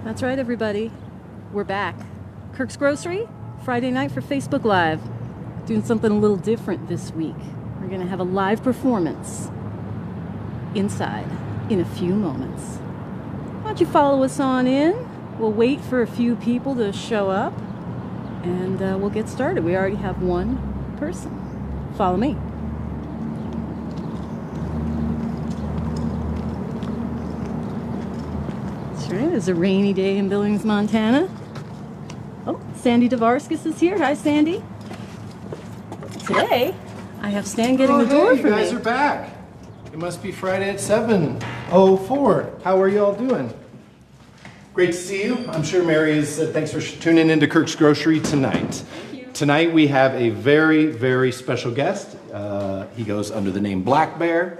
That's right, everybody. We're back. Kirks Grocery, Friday night for Facebook Live. Doing something a little different this week. We're going to have a live performance inside in a few moments. Why don't you follow us on in? We'll wait for a few people to show up, and we'll get started. We already have one person. Follow me. That's right. It's a rainy day in Billings, Montana. Oh, Sandy Davarskis is here. Hi, Sandy. Today, I have Stan getting the door for me. You guys are back. It must be Friday at 7:04. How are you all doing? Great to see you. I'm sure Mary is. Thanks for tuning into Kirks Grocery tonight. Thank you. Tonight we have a very, very special guest. He goes under the name Black Bear,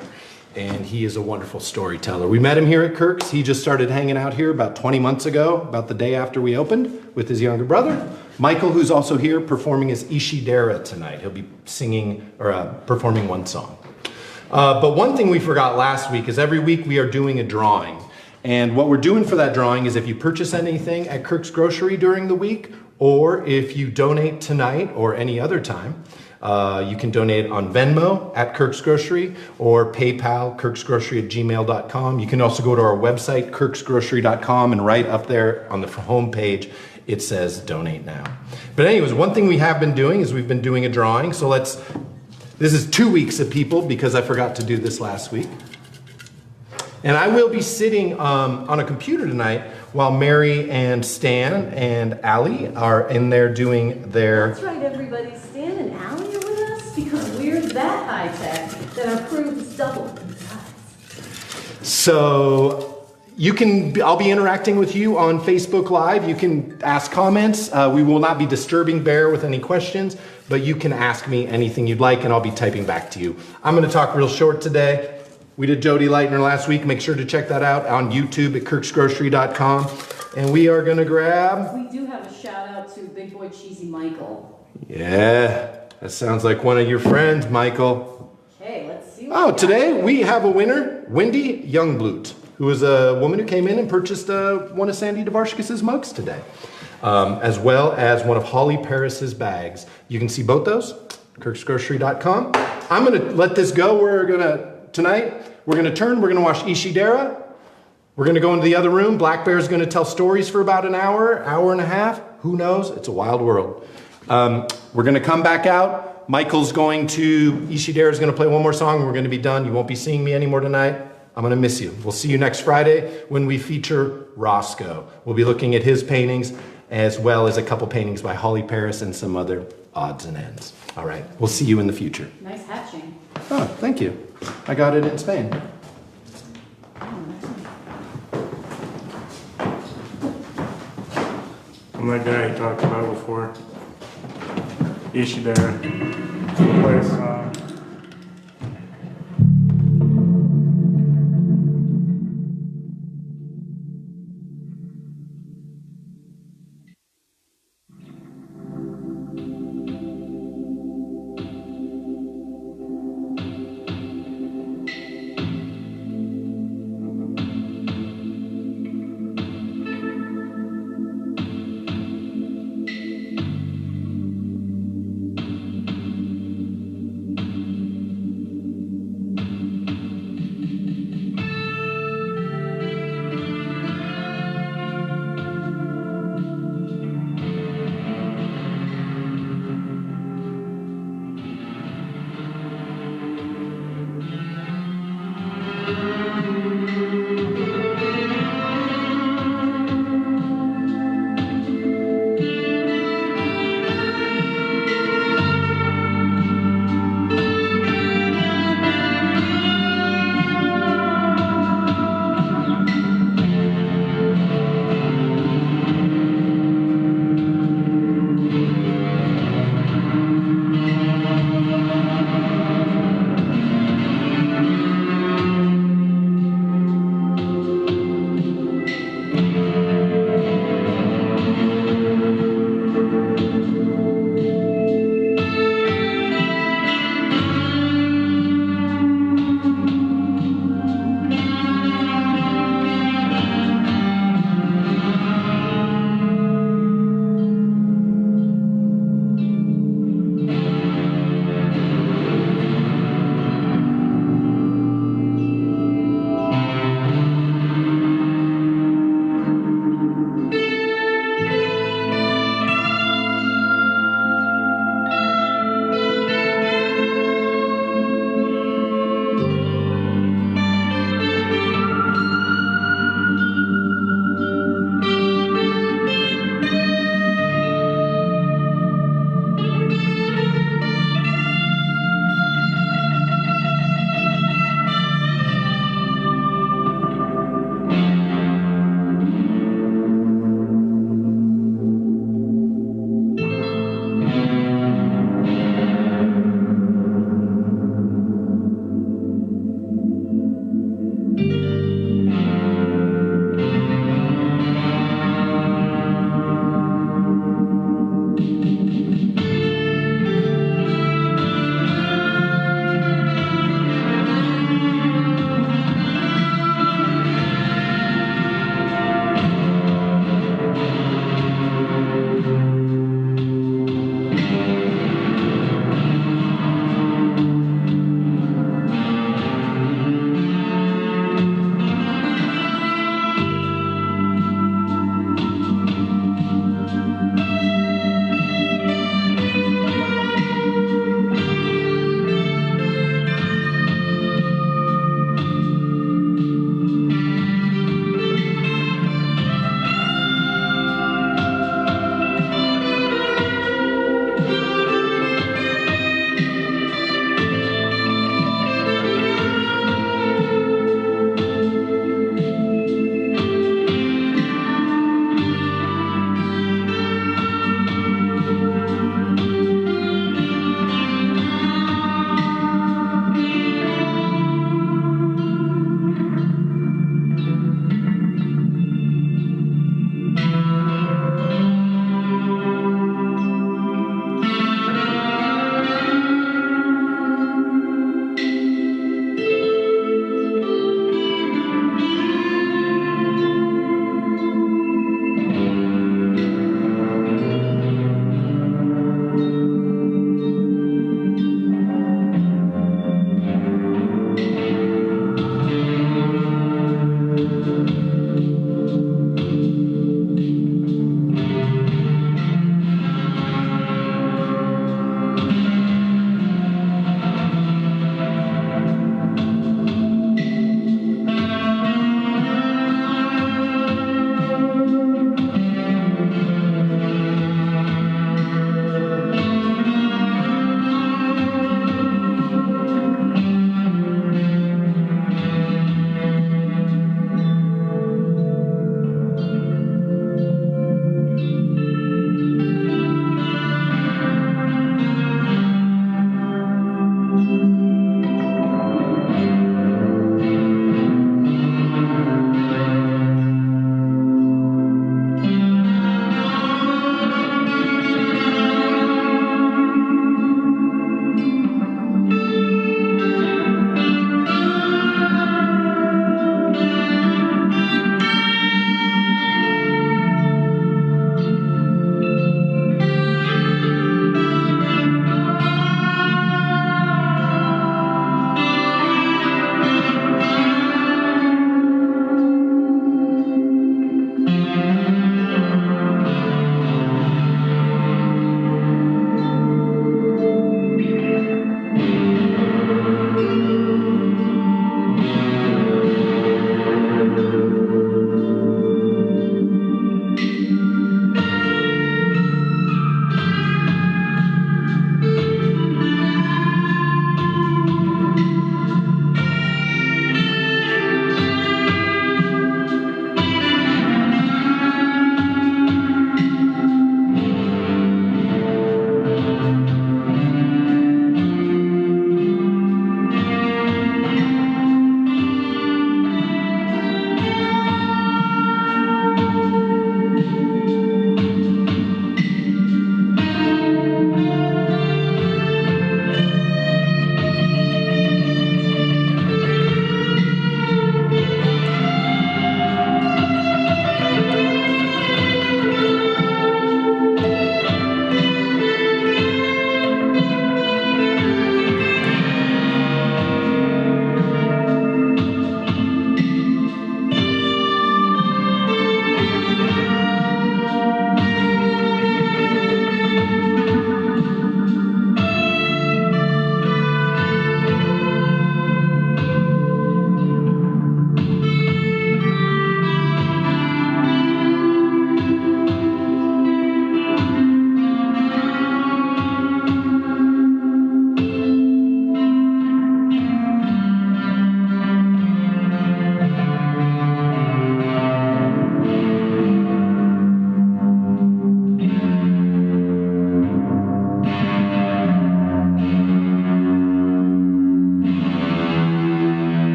and he is a wonderful storyteller. We met him here at Kirks. He just started hanging out here about 20 months ago, about the day after we opened, with his younger brother, Michael, who's also here performing as Ishidera tonight. He'll be singing or performing one song. But one thing we forgot last week is every week we are doing a drawing. And what we're doing for that drawing is if you purchase anything at Kirks Grocery during the week, or if you donate tonight or any other time, you can donate on Venmo at Kirks Grocery or PayPal, kirksgrocery@gmail.com. You can also go to our website, kirksgrocery.com, and right up there on the home page, it says donate now. But anyways, one thing we have been doing is we've been doing a drawing. So this is 2 weeks of people because I forgot to do this last week. And I will be sitting on a computer tonight while Mary and Stan and Allie are in there doing their... That's right, everybody. Stan and Allie are with us because we're that high-tech that our crew is double in size. So I'll be interacting with you on Facebook Live. You can ask comments. We will not be disturbing Bear with any questions, but you can ask me anything you'd like and I'll be typing back to you. I'm going to talk real short today. We did Jody Leitner last week. Make sure to check that out on YouTube at kirksgrocery.com. And we are going to grab... We do have a shout out to Big Boy Cheesy Michael. Yeah, that sounds like one of your friends, Michael. Okay, let's see what today we have a winner, Wendy Youngblut, who is a woman who came in and purchased one of Sandy Davarskis' mugs today, as well as one of Holly Paris's bags. You can see both those, kirksgrocery.com. I'm going to let this go. Tonight, we're going to watch Ishidera. We're going to go into the other room. Black Bear's going to tell stories for about an hour, hour and a half. Who knows? It's a wild world. We're going to come back out. Ishidera's going to play one more song. And we're going to be done. You won't be seeing me anymore tonight. I'm going to miss you. We'll see you next Friday when we feature Roscoe. We'll be looking at his paintings as well as a couple paintings by Holly Paris and some other odds and ends. All right. We'll see you in the future. Nice hatching. Oh, thank you. I got it in Spain. I'm that guy you talked about before. Ishidera. Play a song.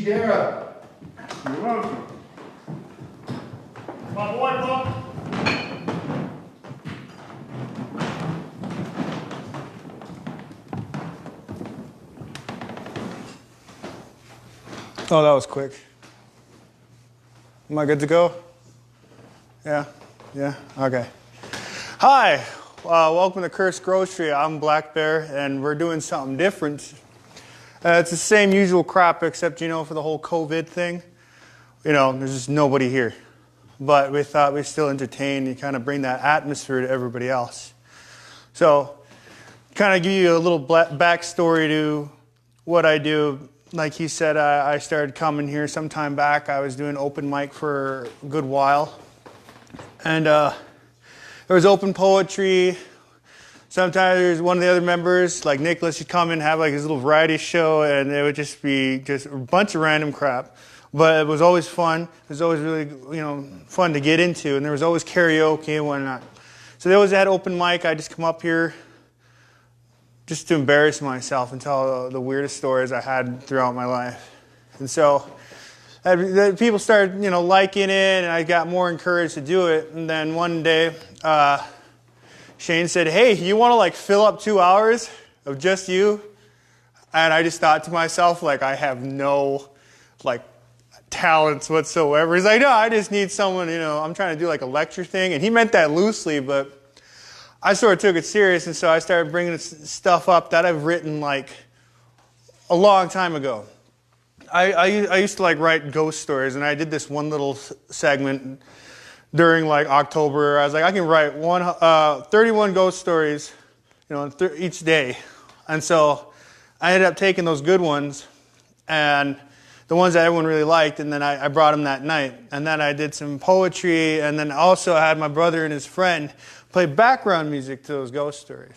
Dara. You're welcome. My boy, Bob. Oh, that was quick. Am I good to go? Yeah? Yeah? Okay. Hi! Welcome to Kirks Grocery. I'm Black Bear, and we're doing something different. It's the same usual crap, except, for the whole COVID thing, there's just nobody here. But we thought we'd still entertain and kind of bring that atmosphere to everybody else. So, kind of give you a little backstory to what I do. Like he said, I started coming here some time back. I was doing open mic for a good while. And there was open poetry. Sometimes there's one of the other members, like Nicholas, would come and have like his little variety show, and it would just be just a bunch of random crap. But it was always fun. It was always really, fun to get into. And there was always karaoke and whatnot. So they always had open mic. I just come up here just to embarrass myself and tell the weirdest stories I had throughout my life. And so people started, liking it, and I got more encouraged to do it. And then one day, Shane said, "Hey, you want to fill up 2 hours of just you?" And I just thought to myself, I have no talents whatsoever. He's like, "No, I just need someone, I'm trying to do a lecture thing." And he meant that loosely, but I sort of took it serious, and so I started bringing stuff up that I've written a long time ago. I used to write ghost stories, and I did this one little segment during October. I was like, I can write 31 ghost stories, each day. And so I ended up taking those good ones and the ones that everyone really liked, and then I brought them that night. And then I did some poetry, and then also I had my brother and his friend play background music to those ghost stories.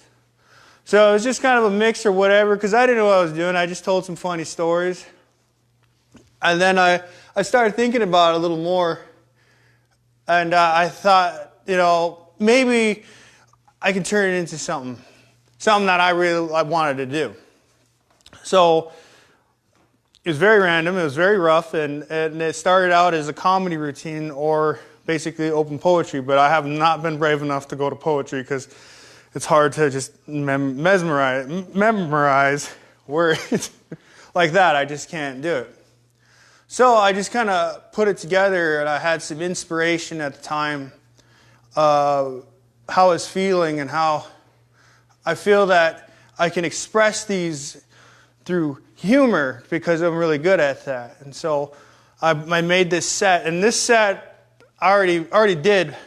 So it was just kind of a mix or whatever, because I didn't know what I was doing. I just told some funny stories. And then I started thinking about it a little more, and I thought, maybe I could turn it into something that I really wanted to do. So it was very random, it was very rough, and it started out as a comedy routine or basically open poetry, but I have not been brave enough to go to poetry because it's hard to just memorize words like that. I just can't do it. So I just kind of put it together, and I had some inspiration at the time how I was feeling and how I feel that I can express these through humor because I'm really good at that. And so I made this set, and this set I already did,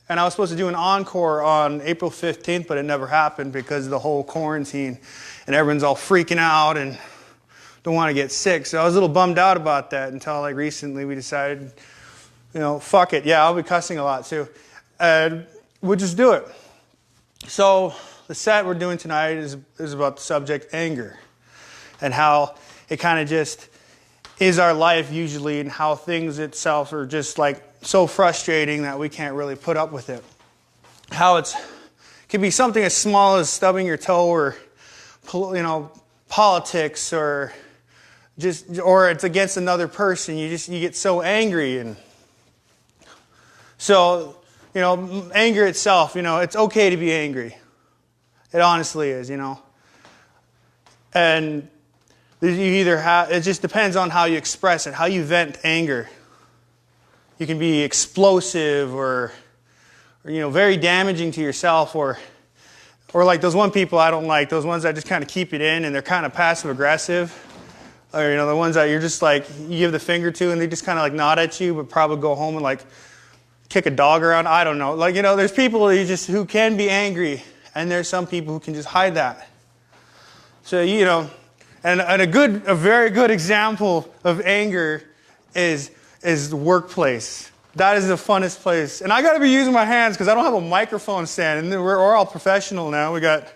and I was supposed to do an encore on April 15th, but it never happened because of the whole quarantine, and everyone's all freaking out and don't want to get sick. So I was a little bummed out about that until recently we decided, fuck it. Yeah, I'll be cussing a lot too. And we'll just do it. So the set we're doing tonight is about the subject anger and how it kind of just is our life usually, and how things itself are just so frustrating that we can't really put up with it. How it could be something as small as stubbing your toe, or politics, or it's against another person. You get so angry, and so anger itself. It's okay to be angry. It honestly is. And you either have. It just depends on how you express it, how you vent anger. You can be explosive or very damaging to yourself, or like those one people I don't like, those ones that just kind of keep it in and they're kind of passive aggressive, or the ones that you're just you give the finger to and they just kind of nod at you, but probably go home and kick a dog around. I don't know. There's people who can be angry, and there's some people who can just hide that. So and a very good example of anger is the workplace. That is the funnest place. And I got to be using my hands because I don't have a microphone stand. And we're all professional now. We got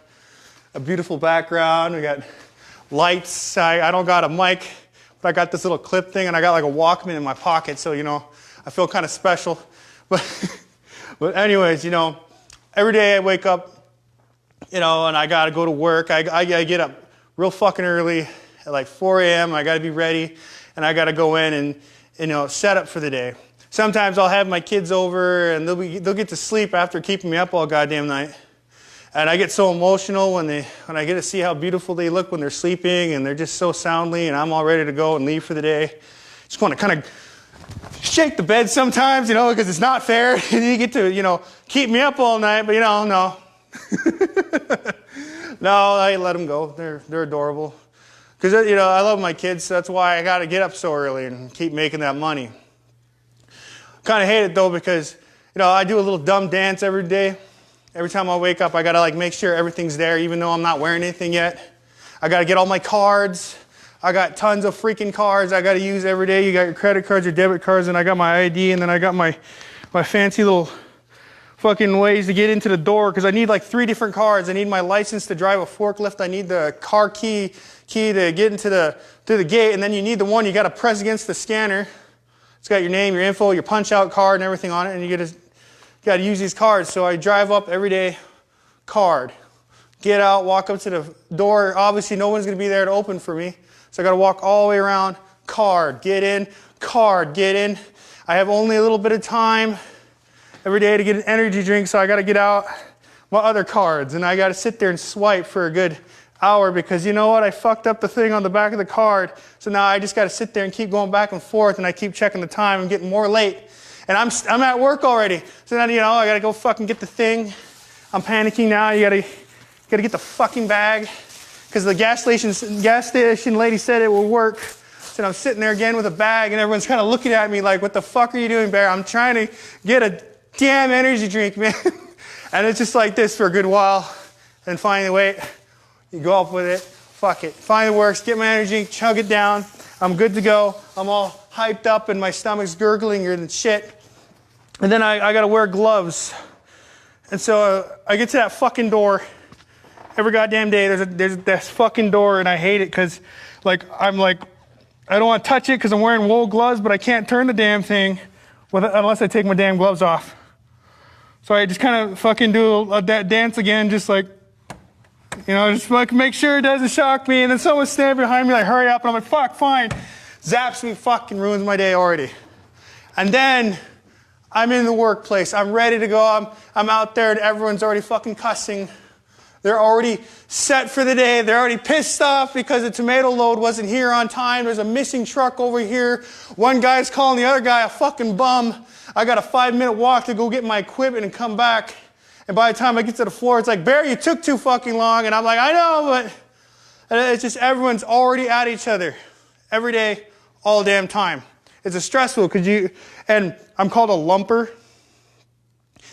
a beautiful background. We got lights. I don't got a mic, but I got this little clip thing, and I got a Walkman in my pocket. So, I feel kind of special. But anyways, every day I wake up, and I got to go to work. I get up real fucking early at 4 a.m. I got to be ready. and I got to go in and, set up for the day. Sometimes I'll have my kids over, and they'll get to sleep after keeping me up all goddamn night. And I get so emotional when I get to see how beautiful they look when they're sleeping, and they're just so soundly, and I'm all ready to go and leave for the day. Just want to kind of shake the bed sometimes, because it's not fair. And you get to, keep me up all night, but no. No, I let them go. They're adorable. Because, I love my kids, so that's why I got to get up so early and keep making that money. Kind of hate it, though, because, I do a little dumb dance every day. Every time I wake up, I got to, make sure everything's there, even though I'm not wearing anything yet. I got to get all my cards. I got tons of freaking cards I got to use every day. You got your credit cards, your debit cards, and I got my ID, and then I got my fancy little fucking ways to get into the door, because I need 3 different cards. I need my license to drive a forklift. I need the car key to get into the gate, and then you need the one you got to press against the scanner. It's got your name, your info, your punch-out card, and everything on it, and you got to use these cards. So I drive up every day, card. Get out, walk up to the door. Obviously, no one's going to be there to open for me, so I got to walk all the way around, card, get in, card, get in. I have only a little bit of time every day to get an energy drink, so I got to get out my other cards, and I got to sit there and swipe for a good hour, because you know what? I fucked up the thing on the back of the card, so now I just got to sit there and keep going back and forth, and I keep checking the time and getting more late, and I'm at work already. So then I got to go fucking get the thing. I'm panicking now. You got to get the fucking bag, because the gas station lady said it will work. So I'm sitting there again with a bag, and everyone's kind of looking at me like, "What the fuck are you doing, Bear?" I'm trying to get a damn energy drink, man. And it's just like this for a good while. And finally, wait, you go up with it, fuck it. Finally works, get my energy drink, chug it down. I'm good to go. I'm all hyped up and my stomach's gurgling and shit. And then I gotta wear gloves. And so I get to that fucking door. Every goddamn day there's this fucking door, and I hate it because I don't want to touch it because I'm wearing wool gloves, but I can't turn the damn thing unless I take my damn gloves off. So I just kind of fucking do that dance again, just make sure it doesn't shock me. And then someone standing behind me hurry up. And I'm like, fuck, fine. Zaps me, fucking ruins my day already. And then I'm in the workplace. I'm ready to go. I'm out there and everyone's already fucking cussing. They're already set for the day. They're already pissed off because the tomato load wasn't here on time. There's a missing truck over here. One guy's calling the other guy a fucking bum. I got a 5-minute walk to go get my equipment and come back. And by the time I get to the floor, it's like, Bear, you took too fucking long. And I'm like, I know, but it's just everyone's already at each other every day, all damn time. It's stressful and I'm called a lumper.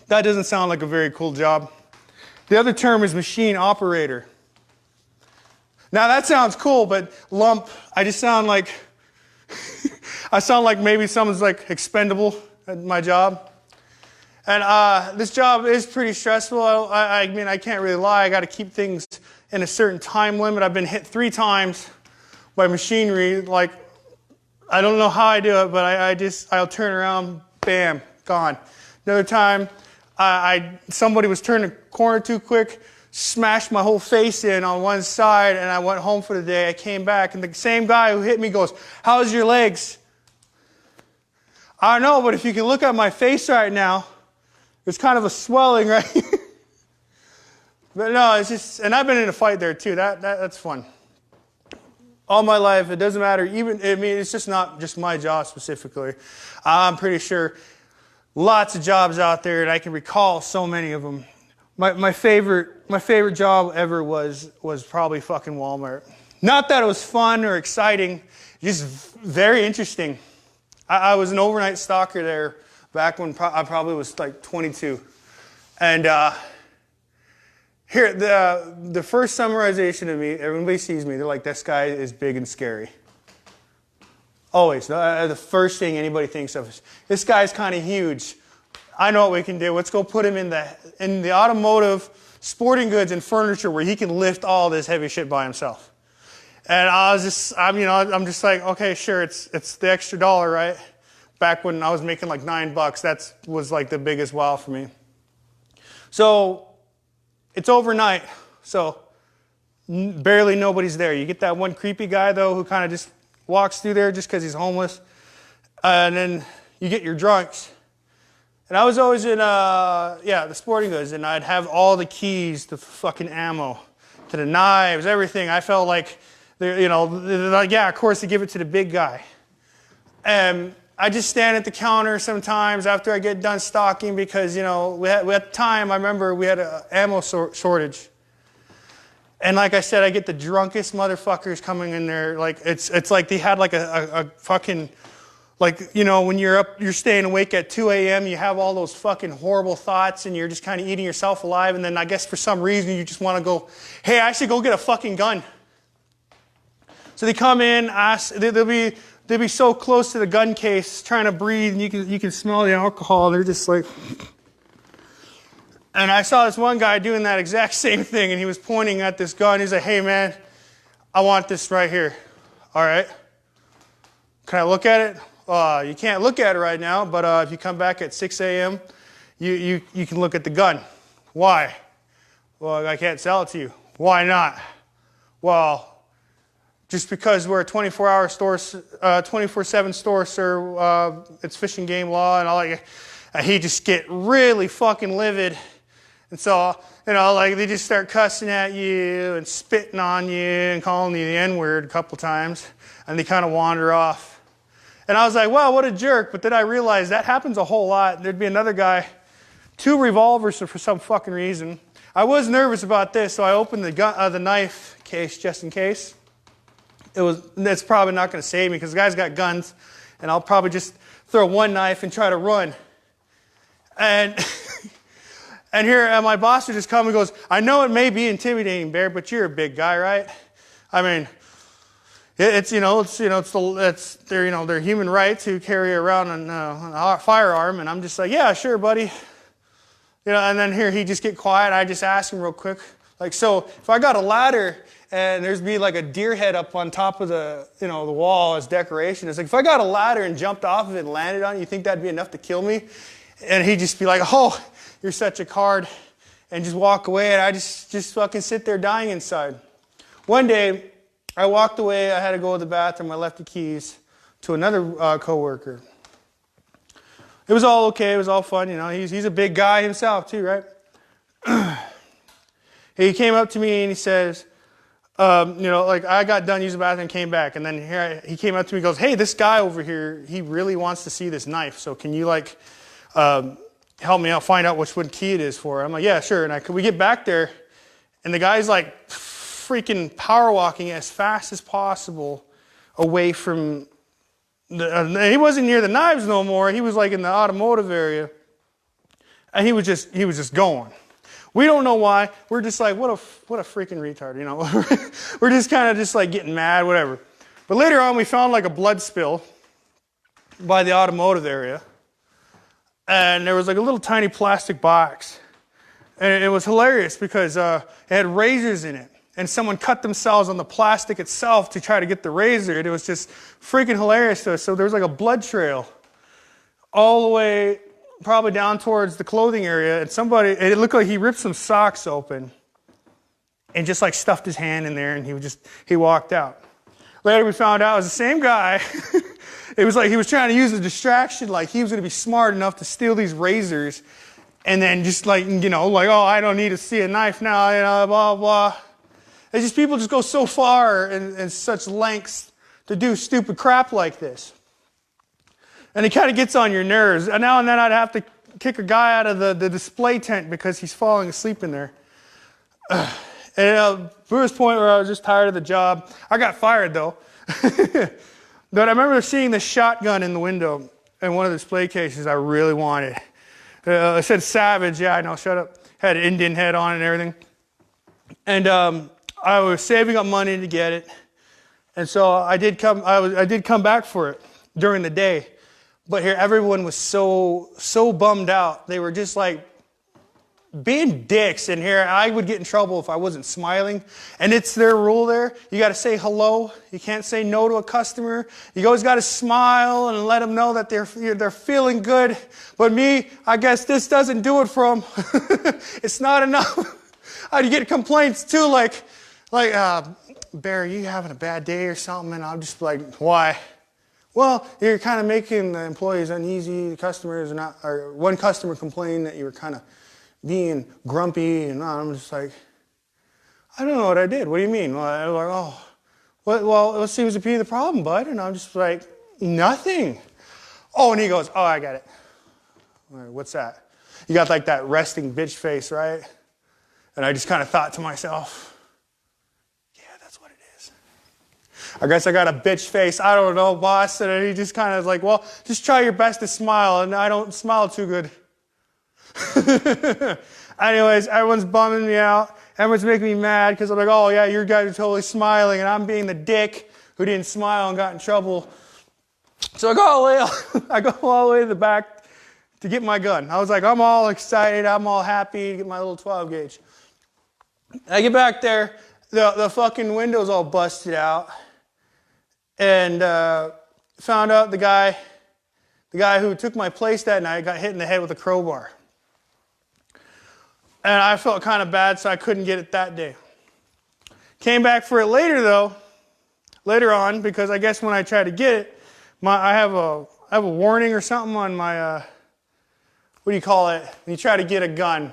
That doesn't sound like a very cool job. The other term is machine operator. Now that sounds cool, but lump, I just sound like, I sound like maybe someone's expendable at my job. And this job is pretty stressful. I mean, I can't really lie. I got to keep things in a certain time limit. I've been hit 3 times by machinery. I don't know how I do it, but I'll turn around, bam, gone. Another time, somebody was turning a corner too quick, smashed my whole face in on one side, and I went home for the day. I came back, and the same guy who hit me goes, "How's your legs?" I don't know, but if you can look at my face right now, there's kind of a swelling right here. But no, it's just, and I've been in a fight there too. That's fun. All my life, it doesn't matter. It's just not just my job specifically. I'm pretty sure lots of jobs out there, and I can recall so many of them. My favorite job ever was probably fucking Walmart. Not that it was fun or exciting, just very interesting. I was an overnight stalker there back when I probably was 22. And here, the first summarization of me, everybody sees me, they're like, this guy is big and scary. Always. The first thing anybody thinks of is, this guy's kind of huge. I know what we can do. Let's go put him in the automotive, sporting goods, and furniture where he can lift all this heavy shit by himself. And I'm just like, okay, sure, it's the extra dollar, right? Back when I was making $9, that was the biggest wow for me. So it's overnight, so barely nobody's there. You get that one creepy guy though who kind of just walks through there just because he's homeless. And then you get your drunks. And I was always in, the sporting goods, and I'd have all the keys, the fucking ammo, to the knives, everything. I felt like, of course, they give it to the big guy. And I just stand at the counter sometimes after I get done stocking because, we had time, I remember we had an ammo shortage. And like I said, I get the drunkest motherfuckers coming in there. Like, it's like they had like a fucking, like, when you're staying awake at 2 a.m., you have all those fucking horrible thoughts and you're just kind of eating yourself alive. And then I guess for some reason you just want to go, hey, I should go get a fucking gun. So they come in, they'll be so close to the gun case trying to breathe and you can smell the alcohol. They're just like... And I saw this one guy doing that exact same thing, and he was pointing at this gun. He's like, hey, man, I want this right here. All right. Can I look at it? You can't look at it right now, but if you come back at 6 a.m., you can look at the gun. Why? Well, I can't sell it to you. Why not? Well, just because we're a 24-hour store, 24/7 store, sir, it's fish and game law and all that. And he just get really fucking livid. And so, they just start cussing at you and spitting on you and calling you the N-word a couple times. And they kind of wander off. And I was like, wow, what a jerk. But then I realized that happens a whole lot. There'd be another guy, 2 revolvers for some fucking reason. I was nervous about this, so I opened the knife case just in case. It's probably not going to save me because the guy's got guns. And I'll probably just throw one knife and try to run. And here my boss would just come and goes, I know it may be intimidating, Bear, but you're a big guy, right? I mean, it's their human right to carry around a firearm, and I'm just like, yeah, sure, buddy. And then here he just get quiet. I just ask him real quick, like, so if I got a ladder and there's be like a deer head up on top of the wall as decoration, it's like if I got a ladder and jumped off of it and landed on it, you think that'd be enough to kill me? And he'd just be like, oh, you're such a card, and just walk away, and I just fucking sit there dying inside. One day, I walked away, I had to go to the bathroom, I left the keys to another coworker. It was all okay, it was all fun, he's a big guy himself too, right? He came up to me and he says, I got done using the bathroom and came back, and then he came up to me and goes, hey, this guy over here, he really wants to see this knife, so can you help me out, find out which one key it is for? I'm like, yeah, sure. And we get back there, and the guy's like freaking power walking as fast as possible away from he wasn't near the knives no more. He was like in the automotive area, and he was just going. We don't know why. We're just like, what a freaking retard, We're just kind of just like getting mad, whatever. But later on, we found like a blood spill by the automotive area. And there was like a little tiny plastic box. And it was hilarious because it had razors in it. And someone cut themselves on the plastic itself to try to get the razor. And it was just freaking hilarious to us. So there was like a blood trail all the way probably down towards the clothing area. And it looked like he ripped some socks open and just like stuffed his hand in there, and he walked out. Later we found out it was the same guy. It was like he was trying to use a distraction, like he was going to be smart enough to steal these razors and then just like, oh, I don't need to see a knife now, blah, blah. It's just people just go so far and such lengths to do stupid crap like this. And it kind of gets on your nerves. And now and then I'd have to kick a guy out of the display tent because he's falling asleep in there. And there was a point where I was just tired of the job. I got fired though. But I remember seeing this shotgun in the window in one of the display cases I really wanted. It said Savage. Yeah, I know, shut up. Had an Indian head on it and everything. And I was saving up money to get it. And so I did come back for it during the day. But here everyone was so bummed out. They were just like being dicks. And here I would get in trouble if I wasn't smiling. And it's their rule there. You got to say hello. You can't say no to a customer. You always got to smile and let them know that they're feeling good. But me, I guess this doesn't do it for them. It's not enough. I'd get complaints too, like Barry, you having a bad day or something? And I'm just like, why? Well, you're kind of making the employees uneasy. The customers are not, or one customer complained that you were kind of being grumpy, and I'm just like, I don't know what I did. What do you mean? Well, I was like, oh, what seems to be the problem, bud? And I'm just like, nothing. Oh, and he goes, oh, I got it. I'm like, what's that? You got like that resting bitch face, right? And I just kind of thought to myself, yeah, that's what it is. I guess I got a bitch face. I don't know, boss. And he just kind of like, well, just try your best to smile. And I don't smile too good. Anyways, everyone's bumming me out. Everyone's making me mad because I'm like, oh yeah, you guys are totally smiling, and I'm being the dick who didn't smile and got in trouble. So I go all the way to the back to get my gun. I was like, I'm all excited, I'm all happy to get my little 12 gauge. I get back there, the fucking window's all busted out, and found out the guy who took my place that night got hit in the head with a crowbar. And I felt kind of bad, so I couldn't get it that day. Came back for it later on, because I guess when I tried to get it, I have a warning or something on my, what do you call it? When you try to get a gun,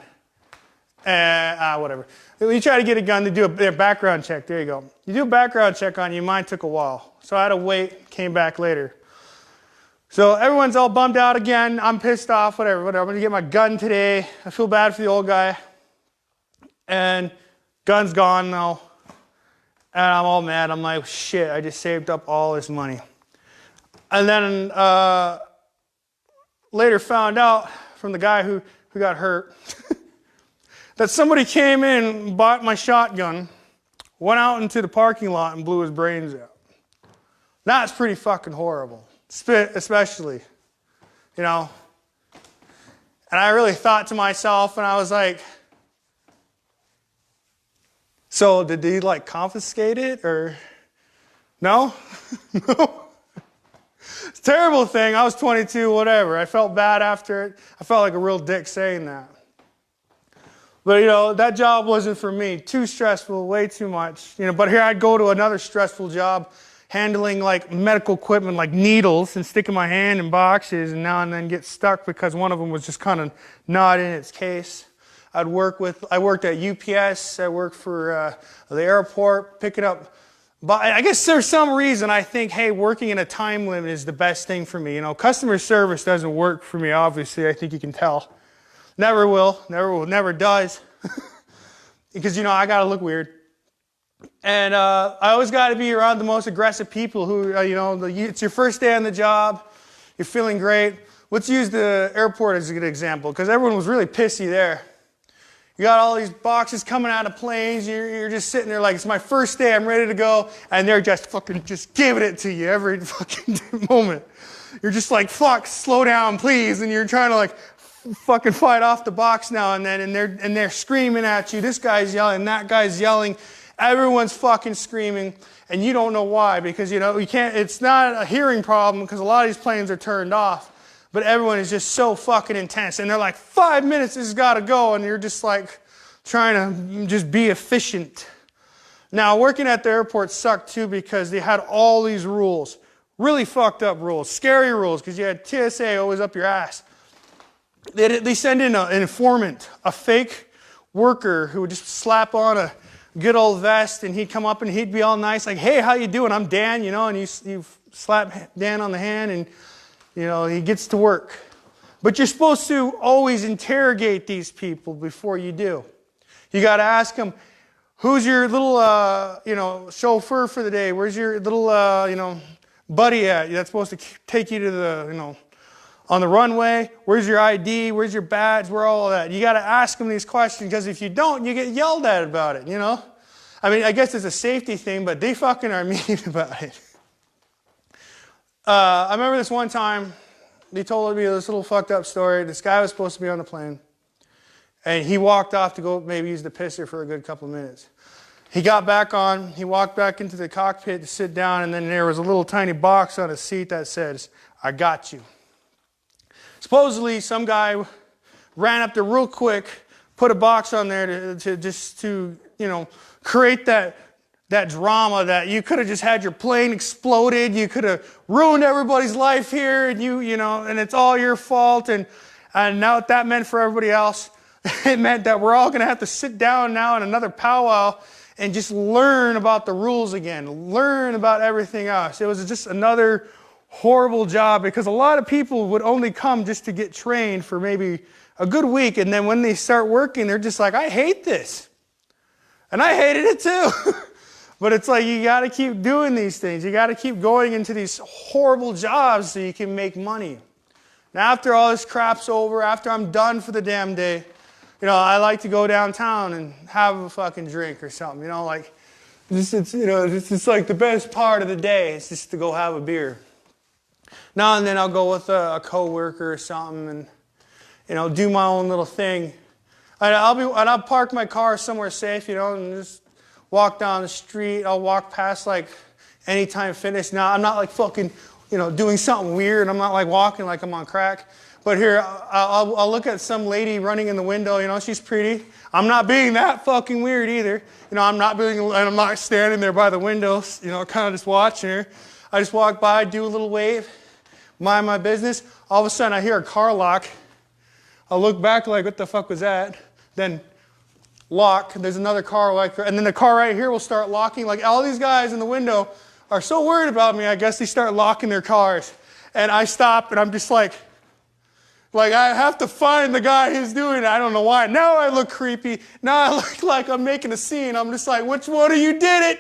whatever. When you try to get a gun, they do a background check. There you go. You do a background check on you. Mine took a while, so I had to wait. Came back later. So everyone's all bummed out again. I'm pissed off, whatever. I'm going to get my gun today. I feel bad for the old guy. And gun's gone now. And I'm all mad. I'm like, shit, I just saved up all this money. And then later found out from the guy who got hurt that somebody came in and bought my shotgun, went out into the parking lot and blew his brains out. That's pretty fucking horrible. Especially, you know. And I really thought to myself, and I was like, so did he like confiscate it or no? No. It's a terrible thing. I was 22, whatever. I felt bad after it. I felt like a real dick saying that. But, you know, that job wasn't for me. Too stressful, way too much. You know, but here I'd go to another stressful job, handling like medical equipment like needles and sticking my hand in boxes, and now and then get stuck because one of them was just kind of not in its case. I worked at UPS. I worked for the airport, picking up. But I guess there's some reason I think, hey, working in a time limit is the best thing for me. You know, customer service doesn't work for me, obviously. I think you can tell. Never will, never does. Because, you know, I got to look weird. And I always got to be around the most aggressive people who, you know, it's your first day on the job. You're feeling great. Let's use the airport as a good example, because everyone was really pissy there. You got all these boxes coming out of planes. You're just sitting there like, it's my first day. I'm ready to go. And they're just fucking just giving it to you every fucking moment. You're just like, fuck, slow down, please. And you're trying to like fucking fight off the box now and then. And they're screaming at you. This guy's yelling. That guy's yelling. Everyone's fucking screaming. And you don't know why, because, you know, you can't, it's not a hearing problem because a lot of these planes are turned off. But everyone is just so fucking intense. And they're like, 5 minutes, this has got to go. And you're just like trying to just be efficient. Now, working at the airport sucked too, because they had all these rules. Really fucked up rules. Scary rules, because you had TSA always up your ass. They send in an informant, a fake worker who would just slap on a good old vest, and he'd come up and he'd be all nice, like, hey, how you doing? I'm Dan, you know, and you slap Dan on the hand, and you know, he gets to work. But you're supposed to always interrogate these people before you do. You got to ask them, who's your little, you know, chauffeur for the day? Where's your little, you know, buddy at? That's supposed to take you to the, you know, on the runway. Where's your ID? Where's your badge? Where all of that? You got to ask them these questions, because if you don't, you get yelled at about it, you know? I mean, I guess it's a safety thing, but they fucking are mean about it. I remember this one time, they told me this little fucked up story. This guy was supposed to be on the plane, and he walked off to go maybe use the pisser for a good couple of minutes. He got back on, he walked back into the cockpit to sit down, and then there was a little tiny box on his seat that says, I got you. Supposedly, some guy ran up there real quick, put a box on there to you know, create that that drama that you could have just had your plane exploded, you could have ruined everybody's life here, and and it's all your fault, and now what that meant for everybody else, it meant that we're all going to have to sit down now in another powwow and just learn about the rules again, learn about everything else. It was just another horrible job because a lot of people would only come just to get trained for maybe a good week, and then when they start working, they're just like, I hate this. And I hated it too. But it's like you got to keep doing these things. You got to keep going into these horrible jobs so you can make money. Now, after all this crap's over, after I'm done for the damn day, I like to go downtown and have a fucking drink or something. It's like the best part of the day. It's just to go have a beer. Now and then I'll go with a coworker or something and do my own little thing. And I'll park my car somewhere safe, and just walk down the street. I'll walk past like Anytime Fitness. Now I'm not like fucking, doing something weird. I'm not like walking like I'm on crack. But here I'll look at some lady running in the window. She's pretty. I'm not being that fucking weird either. I'm not standing there by the windows. Kind of just watching her. I just walk by, do a little wave, mind my business. All of a sudden I hear a car lock. I'll look back like, what the fuck was that? Then lock, there's another car like, and then the car right here will start locking. Like all these guys in the window are so worried about me, I guess they start locking their cars. And I stop and I'm just like I have to find the guy who's doing it. I don't know why. Now I look creepy. Now I look like I'm making a scene. I'm just like, which one of you did it?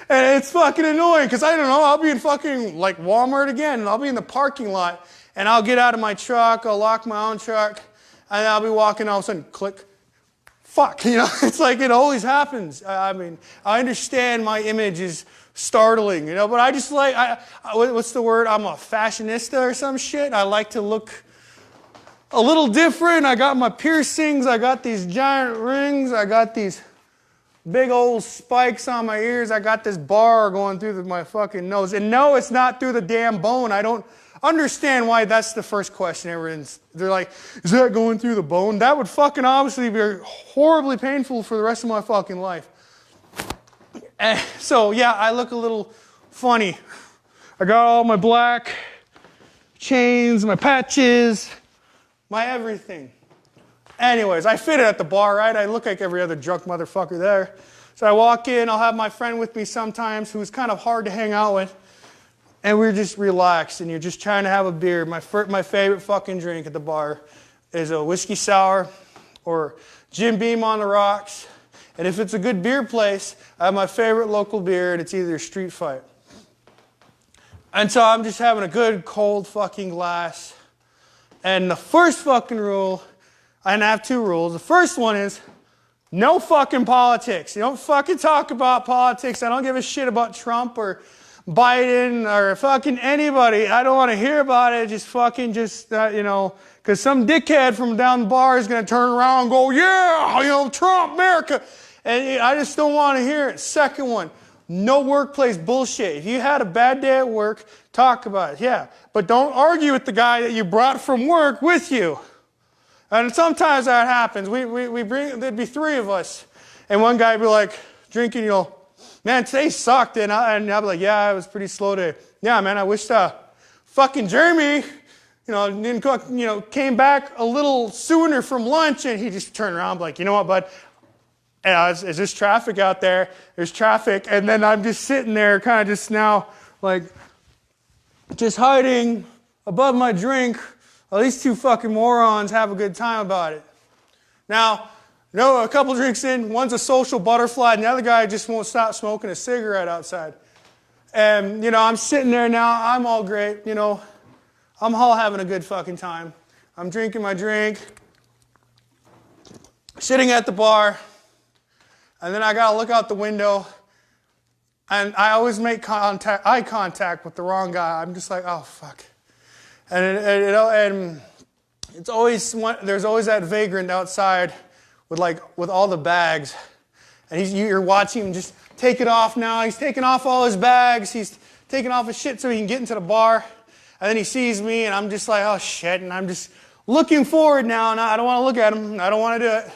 And it's fucking annoying because I don't know, I'll be in fucking like Walmart again and I'll be in the parking lot and I'll get out of my truck, I'll lock my own truck, and I'll be walking, all of a sudden, click, fuck, it's like it always happens. I understand my image is startling, but I just what's the word? I'm a fashionista or some shit. I like to look a little different. I got my piercings, I got these giant rings, I got these big old spikes on my ears, I got this bar going through my fucking nose. And no, it's not through the damn bone. I don't understand why that's the first question everyone's. They're like, is that going through the bone? That would fucking obviously be horribly painful for the rest of my fucking life. And so, yeah, I look a little funny. I got all my black chains, my patches, my everything. Anyways, I fit it at the bar, right? I look like every other drunk motherfucker there. So I walk in, I'll have my friend with me sometimes who's kind of hard to hang out with. And we're just relaxed, and you're just trying to have a beer. My favorite fucking drink at the bar is a whiskey sour or Jim Beam on the rocks. And if it's a good beer place, I have my favorite local beer, and it's either Street Fight. And so I'm just having a good cold fucking glass. And the first fucking rule, I have two rules. The first one is no fucking politics. You don't fucking talk about politics. I don't give a shit about Trump or Biden or fucking anybody. I don't want to hear about it. Just because some dickhead from down the bar is going to turn around and go, yeah, Trump, America. And I just don't want to hear it. Second one, no workplace bullshit. If you had a bad day at work, talk about it. Yeah, but don't argue with the guy that you brought from work with you. And sometimes that happens. There'd be three of us. And one guy would be like, drinking, man, today sucked. And I'd be like, yeah, it was pretty slow day. Yeah, man, I wish fucking Jeremy, didn't cook, came back a little sooner from lunch. And he just turned around like, you know what, bud? Is this traffic out there? There's traffic. And then I'm just sitting there kind of just now like just hiding above my drink. Well, these two fucking morons have a good time about it. Now, a couple drinks in, one's a social butterfly, and the other guy just won't stop smoking a cigarette outside. And, I'm sitting there now, I'm all great, I'm all having a good fucking time. I'm drinking my drink, sitting at the bar, and then I gotta look out the window, and I always make eye contact with the wrong guy. I'm just like, oh, fuck. And it's always there's always that vagrant outside with all the bags, and you're watching him just take it off now. He's taking off all his bags. He's taking off his shit so he can get into the bar, and then he sees me, and I'm just like, oh shit, and I'm just looking forward now, and I don't want to look at him. I don't want to do it.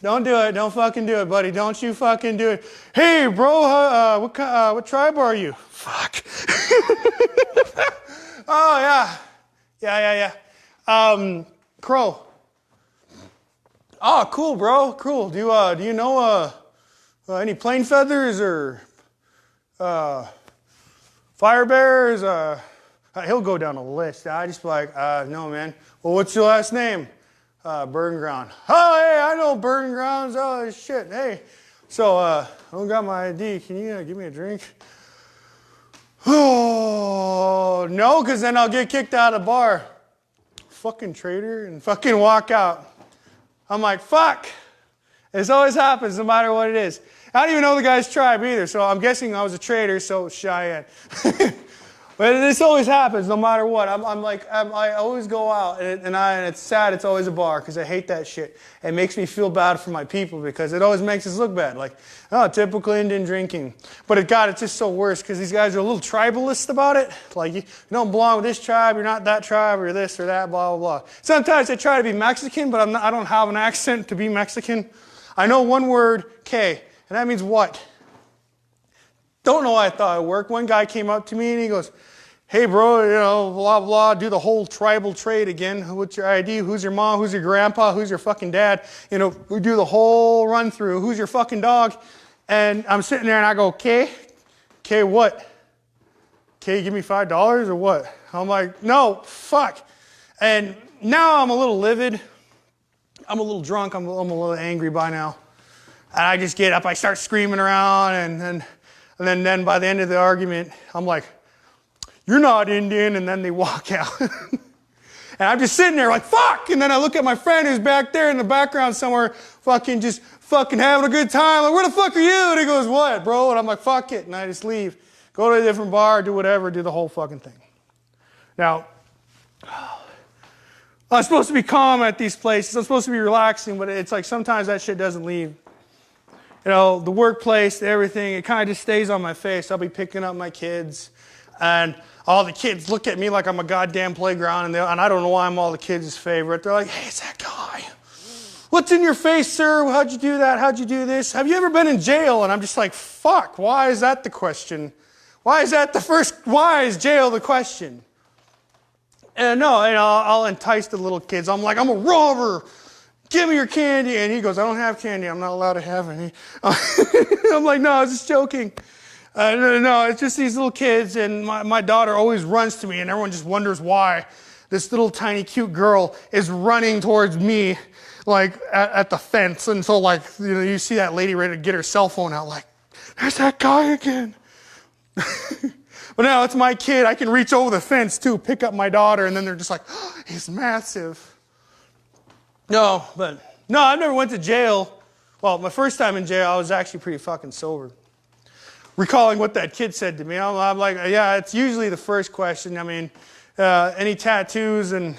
Don't do it. Don't fucking do it, buddy. Don't you fucking do it. Hey, bro, what tribe are you? Fuck. Oh, yeah. Yeah. Crow. Oh, cool, bro. Cool. Do you know any plain feathers or fire bears? He'll go down a list. I just be like, no, man. Well, what's your last name? Burn Ground. Oh, hey, I know Burn Grounds. Oh, shit. Hey. So, I don't got my ID. Can you give me a drink? Oh, no, because then I'll get kicked out of the bar. Fucking traitor, and fucking walk out. I'm like, fuck. This always happens no matter what it is. I don't even know the guy's tribe either, so I'm guessing I was a traitor, so Cheyenne. But this always happens no matter what. I always go out, and it's sad it's always a bar, because I hate that shit. It makes me feel bad for my people, because it always makes us look bad. Like, oh, typical Indian drinking. But it's just so worse, because these guys are a little tribalist about it. Like, you don't belong with this tribe, you're not that tribe, or this or that, blah, blah, blah. Sometimes they try to be Mexican, but I don't have an accent to be Mexican. I know one word, K, and that means what? Don't know why I thought it worked. One guy came up to me, and he goes, hey, bro, blah, blah, do the whole tribal trade again. What's your ID? Who's your mom? Who's your grandpa? Who's your fucking dad? We do the whole run through. Who's your fucking dog? And I'm sitting there and I go, K what? K, give me $5 or what? I'm like, no, fuck. And now I'm a little livid. I'm a little drunk. I'm a little angry by now. And I just get up. I start screaming around. And then by the end of the argument, I'm like, you're not Indian, and then they walk out. And I'm just sitting there like, fuck! And then I look at my friend who's back there in the background somewhere, fucking having a good time. Like, where the fuck are you? And he goes, what, bro? And I'm like, fuck it. And I just leave. Go to a different bar, do whatever, do the whole fucking thing. Now, I'm supposed to be calm at these places. I'm supposed to be relaxing, but it's like sometimes that shit doesn't leave. The workplace, everything, it kind of just stays on my face. I'll be picking up my kids, and all the kids look at me like I'm a goddamn playground, and I don't know why I'm all the kids' favorite. They're like, hey, it's that guy. What's in your face, sir? How'd you do that? How'd you do this? Have you ever been in jail? And I'm just like, fuck, why is that the question? Why is jail the question? And I'll entice the little kids. I'm like, I'm a robber. Give me your candy. And he goes, I don't have candy. I'm not allowed to have any. I'm like, no, I was just joking. No, it's just these little kids, and my daughter always runs to me, and everyone just wonders why this little tiny cute girl is running towards me, like at the fence. And so, like, you see that lady ready to get her cell phone out, like, there's that guy again. But no, it's my kid. I can reach over the fence too, pick up my daughter, and then they're just like, oh, he's massive. No, I've never went to jail. Well, my first time in jail, I was actually pretty fucking sober. Recalling what that kid said to me, I'm like, yeah, it's usually the first question. I mean, any tattoos and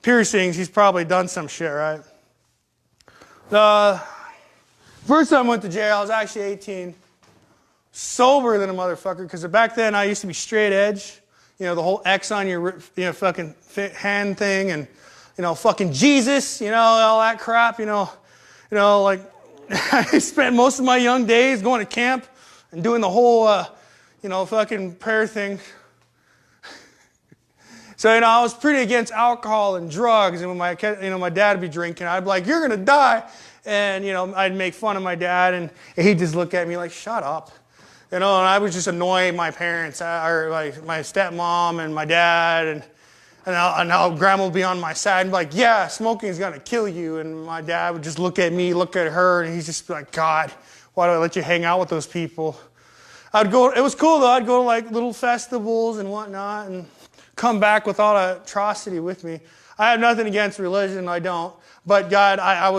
piercings, he's probably done some shit, right? First time I went to jail, I was actually 18. Sober than a motherfucker, because back then I used to be straight edge. The whole X on your fucking hand thing, and fucking Jesus, all that crap, like I spent most of my young days going to camp and doing the whole, fucking prayer thing. So, I was pretty against alcohol and drugs, and when my dad would be drinking, I'd be like, you're gonna die, and I'd make fun of my dad, and he'd just look at me like, shut up. And I would just annoy my parents, or like my stepmom and my dad, and now grandma would be on my side and be like, yeah, smoking is going to kill you. And my dad would just look at me, look at her, and he's just like, God, why do I let you hang out with those people? It was cool though, I'd go to like little festivals and whatnot and come back with all that atrocity with me. I have nothing against religion, I don't. But God, there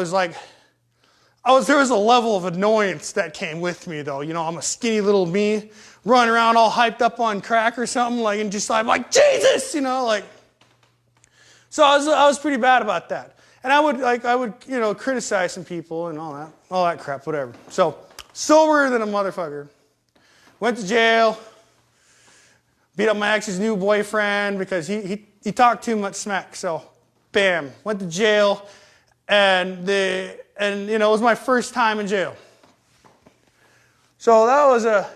was a level of annoyance that came with me though. I'm a skinny little me, running around all hyped up on crack or something, like, and just I'm like, Jesus, like. So I was pretty bad about that. And I would criticize some people and all that crap, whatever. So, sober than a motherfucker. Went to jail, beat up my ex's new boyfriend because he talked too much smack. So, bam, went to jail, and it was my first time in jail. So that was a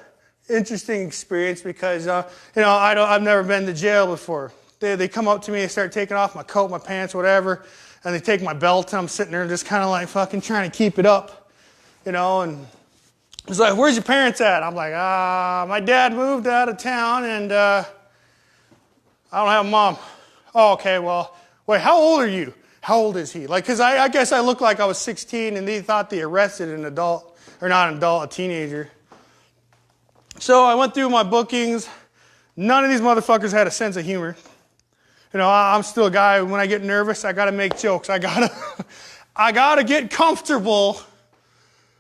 interesting experience because I've never been to jail before. They come up to me, they start taking off my coat, my pants, whatever, and they take my belt, and I'm sitting there just kind of like fucking trying to keep it up, and it's like, where's your parents at? I'm like, my dad moved out of town, and I don't have a mom. Oh, okay, well, wait, how old are you? How old is he? Like, because I guess I looked like I was 16, and they thought they arrested an adult, or not an adult, a teenager. So I went through my bookings. None of these motherfuckers had a sense of humor. I'm still a guy, when I get nervous, I gotta make jokes. I gotta get comfortable.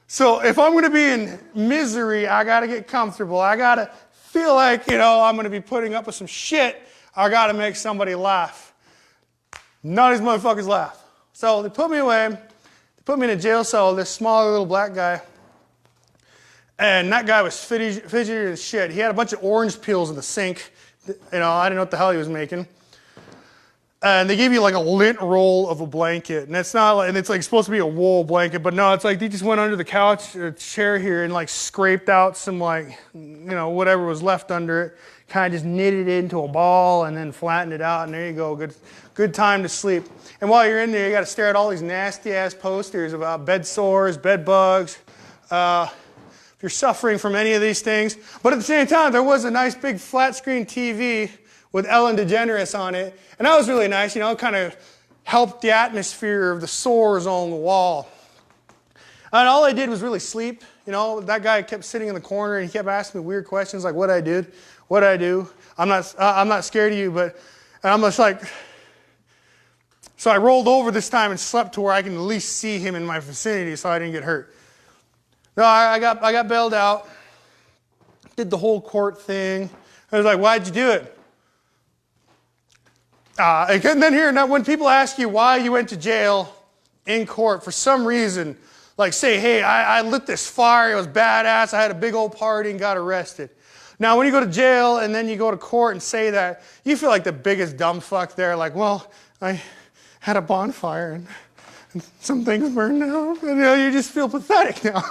So if I'm gonna be in misery, I gotta get comfortable. I gotta feel like, I'm gonna be putting up with some shit. I gotta make somebody laugh. None of these motherfuckers laugh. So they put me away. They put me in a jail cell, this smaller little black guy. And that guy was fidgety as shit. He had a bunch of orange peels in the sink. I didn't know what the hell he was making. And they gave you like a lint roll of a blanket. And it's not like, and it's like supposed to be a wool blanket, but no, it's like they just went under the couch, a chair here, and like scraped out some like, whatever was left under it. Kind of just knitted it into a ball and then flattened it out, and there you go. Good time to sleep. And while you're in there, you got to stare at all these nasty ass posters about bed sores, bed bugs. If you're suffering from any of these things. But at the same time, there was a nice big flat screen TV with Ellen DeGeneres on it. And that was really nice, it kind of helped the atmosphere of the sores on the wall. And all I did was really sleep. That guy kept sitting in the corner and he kept asking me weird questions like what I did, what I do. I'm not scared of you, and I'm just like, so I rolled over this time and slept to where I can at least see him in my vicinity so I didn't get hurt. No, I got bailed out, did the whole court thing. I was like, why'd you do it? And then when people ask you why you went to jail in court, for some reason, like say, hey, I lit this fire, it was badass, I had a big old party and got arrested. Now, when you go to jail and then you go to court and say that, you feel like the biggest dumb fuck there, like, well, I had a bonfire and some things burned out, and you just feel pathetic now.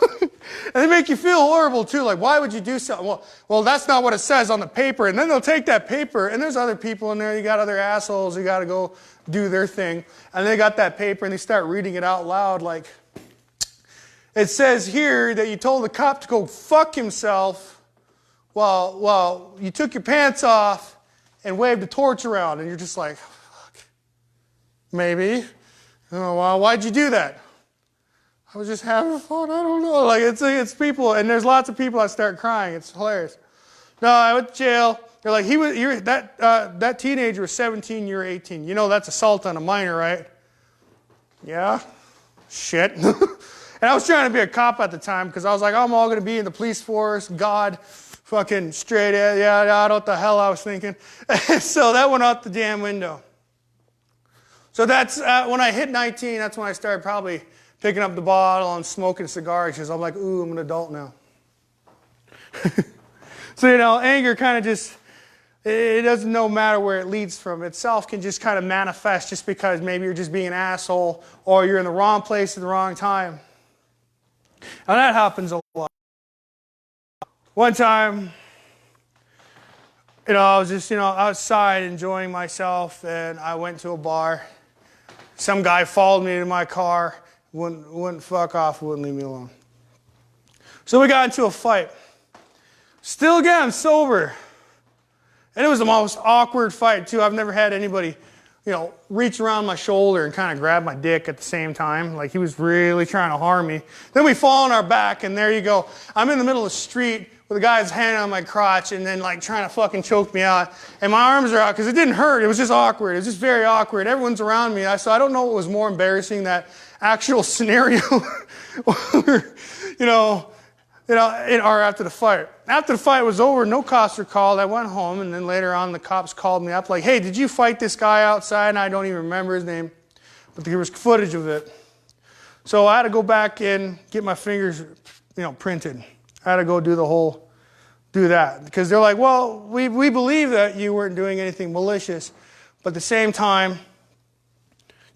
And they make you feel horrible too, like why would you do something? Well, that's not what it says on the paper. And then they'll take that paper, and there's other people in there, you got other assholes, you got to go do their thing. And they got that paper and they start reading it out loud like, it says here that you told the cop to go fuck himself while you took your pants off and waved a torch around. And you're just like, fuck, maybe. Oh, well, why'd you do that? I was just having fun. I don't know. Like it's people, and there's lots of people that start crying. It's hilarious. No, I went to jail. They're like, that teenager was 17, you're 18. That's assault on a minor, right? Yeah. Shit. And I was trying to be a cop at the time because I was like, I'm all going to be in the police force. God, fucking straight ahead. Yeah, I don't know what the hell I was thinking. So that went out the damn window. So that's when I hit 19, that's when I started probably picking up the bottle and smoking cigars because I'm like, ooh, I'm an adult now. So, anger kind of just, it doesn't no matter where it leads from. Itself can just kind of manifest just because maybe you're just being an asshole or you're in the wrong place at the wrong time. And that happens a lot. One time, I was just, outside enjoying myself, and I went to a bar. Some guy followed me to my car, wouldn't fuck off, wouldn't leave me alone. So we got into a fight. Still again, sober. And it was the most awkward fight, too. I've never had anybody, reach around my shoulder and kind of grab my dick at the same time. Like he was really trying to harm me. Then we fall on our back, and there you go. I'm in the middle of the street with a guy's hand on my crotch and then like trying to fucking choke me out. And my arms are out because it didn't hurt. It was just awkward. It was just very awkward. Everyone's around me. So I don't know what was more embarrassing, that actual scenario or after the fight. After the fight was over, no cops were called. I went home, and then later on the cops called me up like, hey, did you fight this guy outside? And I don't even remember his name, but there was footage of it. So I had to go back in, get my fingers, printed. I had to go do that. Because they're like, well, we believe that you weren't doing anything malicious, but at the same time,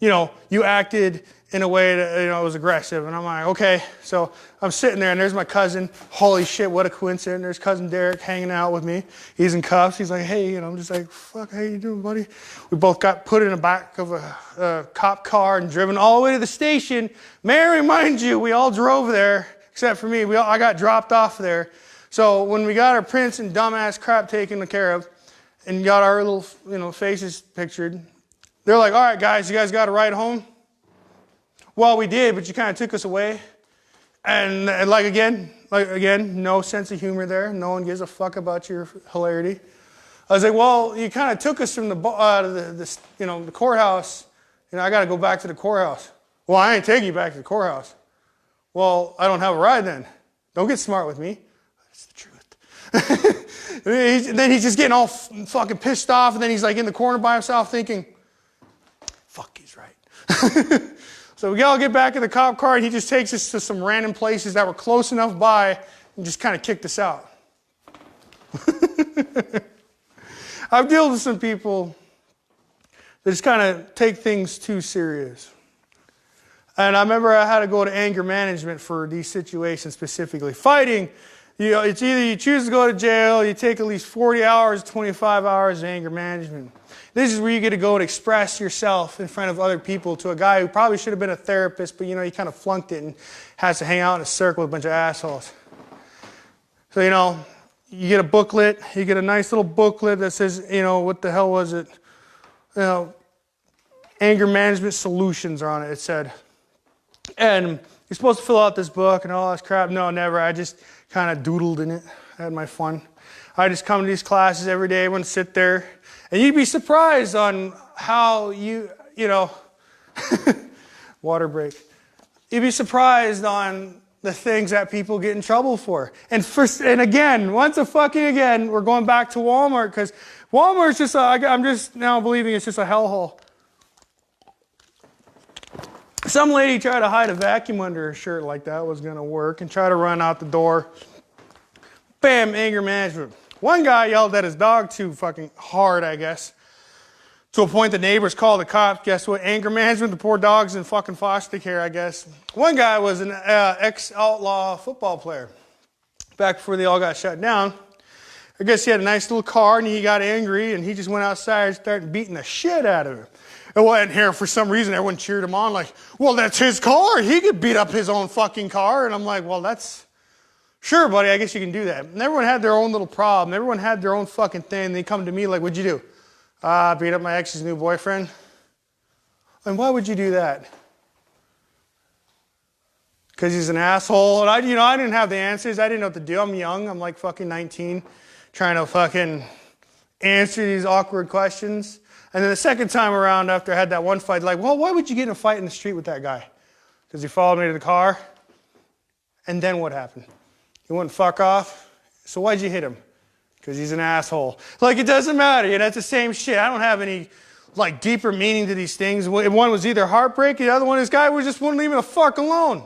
you acted in a way that, was aggressive. And I'm like, okay. So I'm sitting there and there's my cousin. Holy shit, what a coincidence. There's cousin Derek hanging out with me. He's in cuffs. He's like, hey, I'm just like, fuck, how you doing, buddy? We both got put in the back of a cop car and driven all the way to the station. May I remind you, we all drove there, except for me. I got dropped off there. So when we got our prints and dumbass crap taken care of and got our little, faces pictured, they're like, all right, guys, you guys got a ride home? Well, we did, but you kind of took us away. And again, no sense of humor there. No one gives a fuck about your hilarity. I was like, well, you kind of took us from the courthouse. I got to go back to the courthouse. Well, I ain't taking you back to the courthouse. Well, I don't have a ride then. Don't get smart with me. That's the truth. Then he's just getting all fucking pissed off, and then he's like in the corner by himself thinking, fuck, he's right. So we all get back in the cop car, and he just takes us to some random places that were close enough by and just kind of kicked us out. I've dealt with some people that just kind of take things too serious. And I remember I had to go to anger management for these situations specifically. Fighting, it's either you choose to go to jail, you take at least 40 hours, 25 hours of anger management. This is where you get to go and express yourself in front of other people to a guy who probably should have been a therapist, but he kind of flunked it and has to hang out in a circle with a bunch of assholes. So, you get a booklet, you get a nice little booklet that says, what the hell was it? Anger management solutions are on it, it said. And you're supposed to fill out this book and all this crap. No, never. I just kind of doodled in it. I had my fun. I just come to these classes every day. I wouldn't sit there. And you'd be surprised on how water break. You'd be surprised on the things that people get in trouble for. And again, we're going back to Walmart, because Walmart's just, I'm just now believing it's just a hellhole. Some lady tried to hide a vacuum under her shirt like that was going to work and try to run out the door. Bam, anger management. One guy yelled at his dog too fucking hard, I guess, to a point the neighbors called the cops. Guess what? Anger management. The poor dog's in fucking foster care, I guess. One guy was an ex-outlaw football player back before they all got shut down. I guess he had a nice little car and he got angry and he just went outside and started beating the shit out of her. And went here for some reason everyone cheered him on like, well, that's his car. He could beat up his own fucking car. And I'm like, well, that's... Sure, buddy, I guess you can do that. And everyone had their own little problem. Everyone had their own fucking thing. They come to me like, what'd you do? Beat up my ex's new boyfriend. And why would you do that? Because he's an asshole. And I didn't have the answers. I didn't know what to do. I'm young. I'm like fucking 19, trying to fucking answer these awkward questions. And then the second time around, after I had that one fight, like, well, why would you get in a fight in the street with that guy? Because he followed me to the car. And then what happened? He wouldn't fuck off. So why'd you hit him? Because he's an asshole. Like, it doesn't matter. It's the same shit. I don't have any, deeper meaning to these things. One was either heartbreak, the other one, this guy just wouldn't leave me the fuck alone.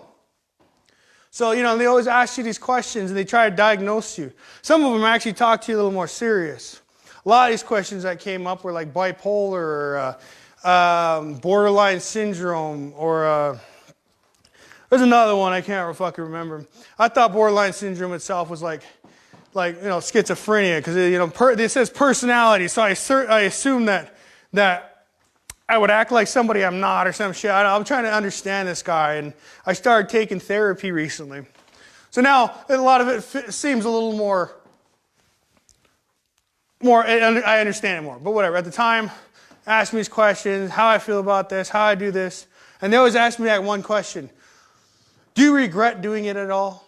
So, they always ask you these questions and they try to diagnose you. Some of them actually talk to you a little more serious. A lot of these questions that came up were like bipolar or borderline syndrome or... There's another one I can't fucking remember. I thought borderline syndrome itself was like schizophrenia, because it says personality, so I assume that I would act like somebody I'm not or some shit. I'm trying to understand this guy, and I started taking therapy recently. So now a lot of it seems a little more. I understand it more, but whatever. At the time, ask me these questions, how I feel about this, how I do this, and they always ask me that one question. Do you regret doing it at all?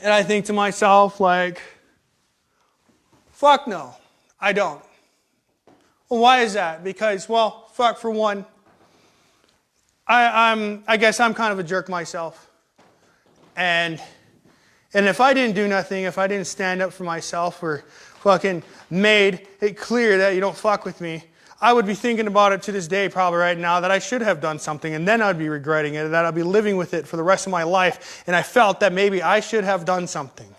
And I think to myself, fuck no, I don't. Well, why is that? Because, fuck, for one, I guess I'm kind of a jerk myself. And if I didn't do nothing, if I didn't stand up for myself or fucking made it clear that you don't fuck with me, I would be thinking about it to this day probably right now that I should have done something, and then I'd be regretting it, that I'd be living with it for the rest of my life, and I felt that maybe I should have done something.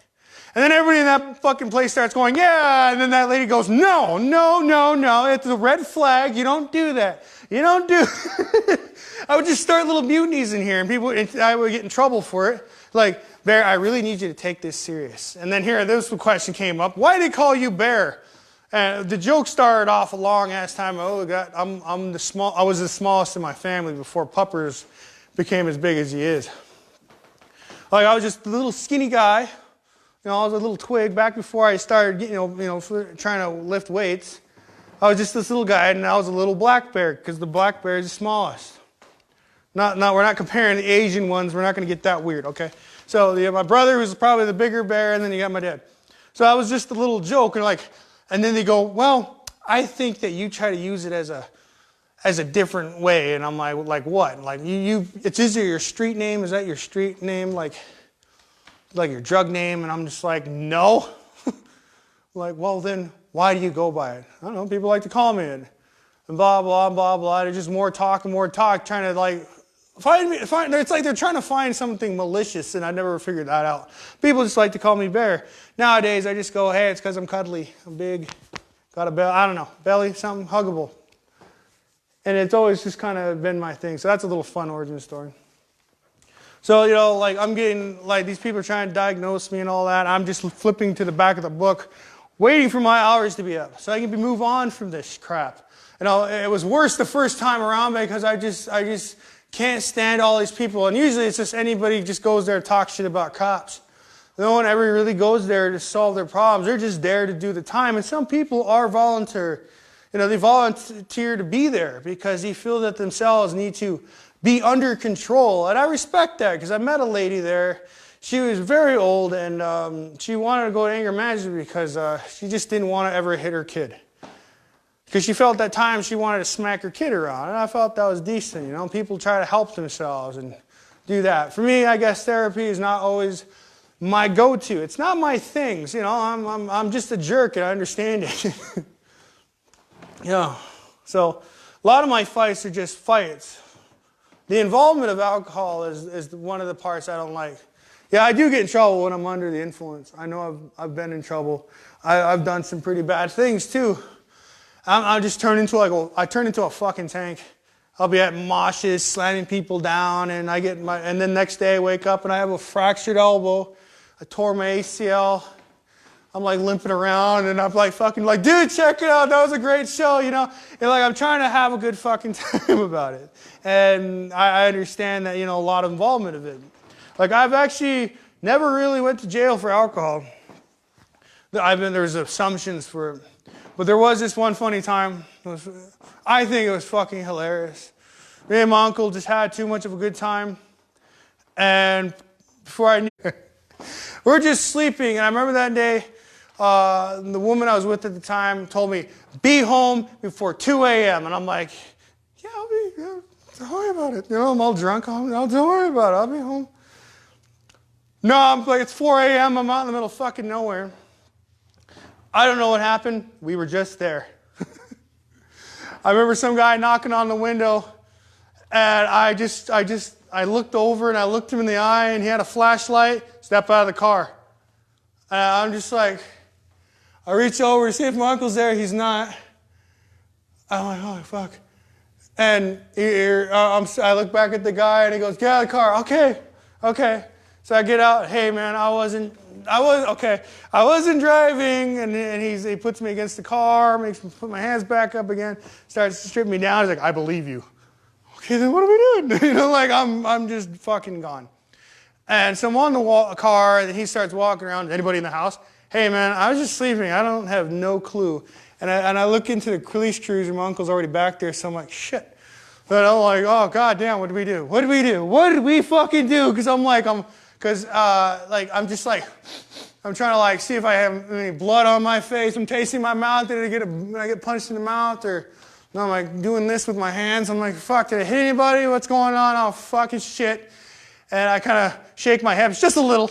And then everybody in that fucking place starts going, yeah. And then that lady goes, no, no, no, no. It's a red flag. You don't do that. You don't do I would just start little mutinies in here, and I would get in trouble for it. Like, Bear, I really need you to take this serious. And then here, this question came up. Why did they call you Bear? And the joke started off a long ass time. Oh God, I was the smallest in my family before Puppers became as big as he is. Like, I was just a little skinny guy. You know, I was a little twig back before I started, trying to lift weights. I was just this little guy, and I was a little black bear because the black bear is the smallest. We're not comparing the Asian ones. We're not going to get that weird, okay? So you have my brother, who's probably the bigger bear, and then you got my dad. So I was just a little joke, and then they go, well, I think that you try to use it as a different way, and I'm like what? Like it's either your street name. Is that your street name? Like your drug name? And I'm just like, no. Like, well then, why do you go by it? I don't know. People like to call me it, and blah blah blah blah. There's just more talk and more talk, trying to like find me. It's like they're trying to find something malicious, and I never figured that out. People just like to call me Bear. Nowadays, I just go, hey, it's because I'm cuddly, I'm big, got a belly. I don't know, belly, something huggable. And it's always just kind of been my thing. So that's a little fun origin story. So, I'm getting, these people are trying to diagnose me and all that. I'm just flipping to the back of the book, waiting for my hours to be up so I can move on from this crap. It was worse the first time around because I just can't stand all these people. And usually it's just anybody just goes there to talk shit about cops. No one ever really goes there to solve their problems. They're just there to do the time. And some people are volunteer. They volunteer to be there because they feel that themselves need to be under control. And I respect that because I met a lady there. She was very old, and she wanted to go to anger management because she just didn't want to ever hit her kid. Because she felt at times she wanted to smack her kid around. And I felt that was decent. People try to help themselves and do that. For me, I guess therapy is not always my go-to. It's not my things. I'm just a jerk, and I understand it. So a lot of my fights are just fights. The involvement of alcohol is one of the parts I don't like. Yeah, I do get in trouble when I'm under the influence. I know I've been in trouble. I've done some pretty bad things too. I just turn into a fucking tank. I'll be at moshes, slamming people down, and and then next day I wake up and I have a fractured elbow. I tore my ACL. I'm limping around, and I'm dude, check it out. That was a great show, And I'm trying to have a good fucking time about it. And I understand that, a lot of involvement of it. I've actually never really went to jail for alcohol. There's assumptions for it. But there was this one funny time. I think it was fucking hilarious. Me and my uncle just had too much of a good time. And before I knew we're just sleeping. And I remember that day, the woman I was with at the time told me, be home before 2 a.m. And I'm like, yeah, don't worry about it. I'm all drunk. Don't worry about it. I'll be home. No, I'm it's 4 a.m. I'm out in the middle of fucking nowhere. I don't know what happened. We were just there. I remember some guy knocking on the window, and I looked over and I looked him in the eye, and he had a flashlight. Step out of the car. And I'm just I reach over to see if my uncle's there. He's not. I'm like, oh, fuck. And I look back at the guy, and he goes, get out of the car. Okay. So I get out. Hey, man, I wasn't driving. And he puts me against the car, makes me put my hands back up again, starts stripping me down. He's like, I believe you. Okay, then what are we doing? I'm just fucking gone. And so I'm on the car, and he starts walking around. Anybody in the house? Hey, man, I was just sleeping. I don't have no clue. And I look into the police cruiser. My uncle's already back there, so I'm like, shit. But I'm like, oh, goddamn, what did we do? What did we fucking do? Because I'm trying to see if I have any blood on my face. I'm tasting my mouth. Did I get punched in the mouth? Or no, I'm doing this with my hands. I'm like, fuck, did I hit anybody? What's going on? Oh, fucking shit. And I kind of shake my hips just a little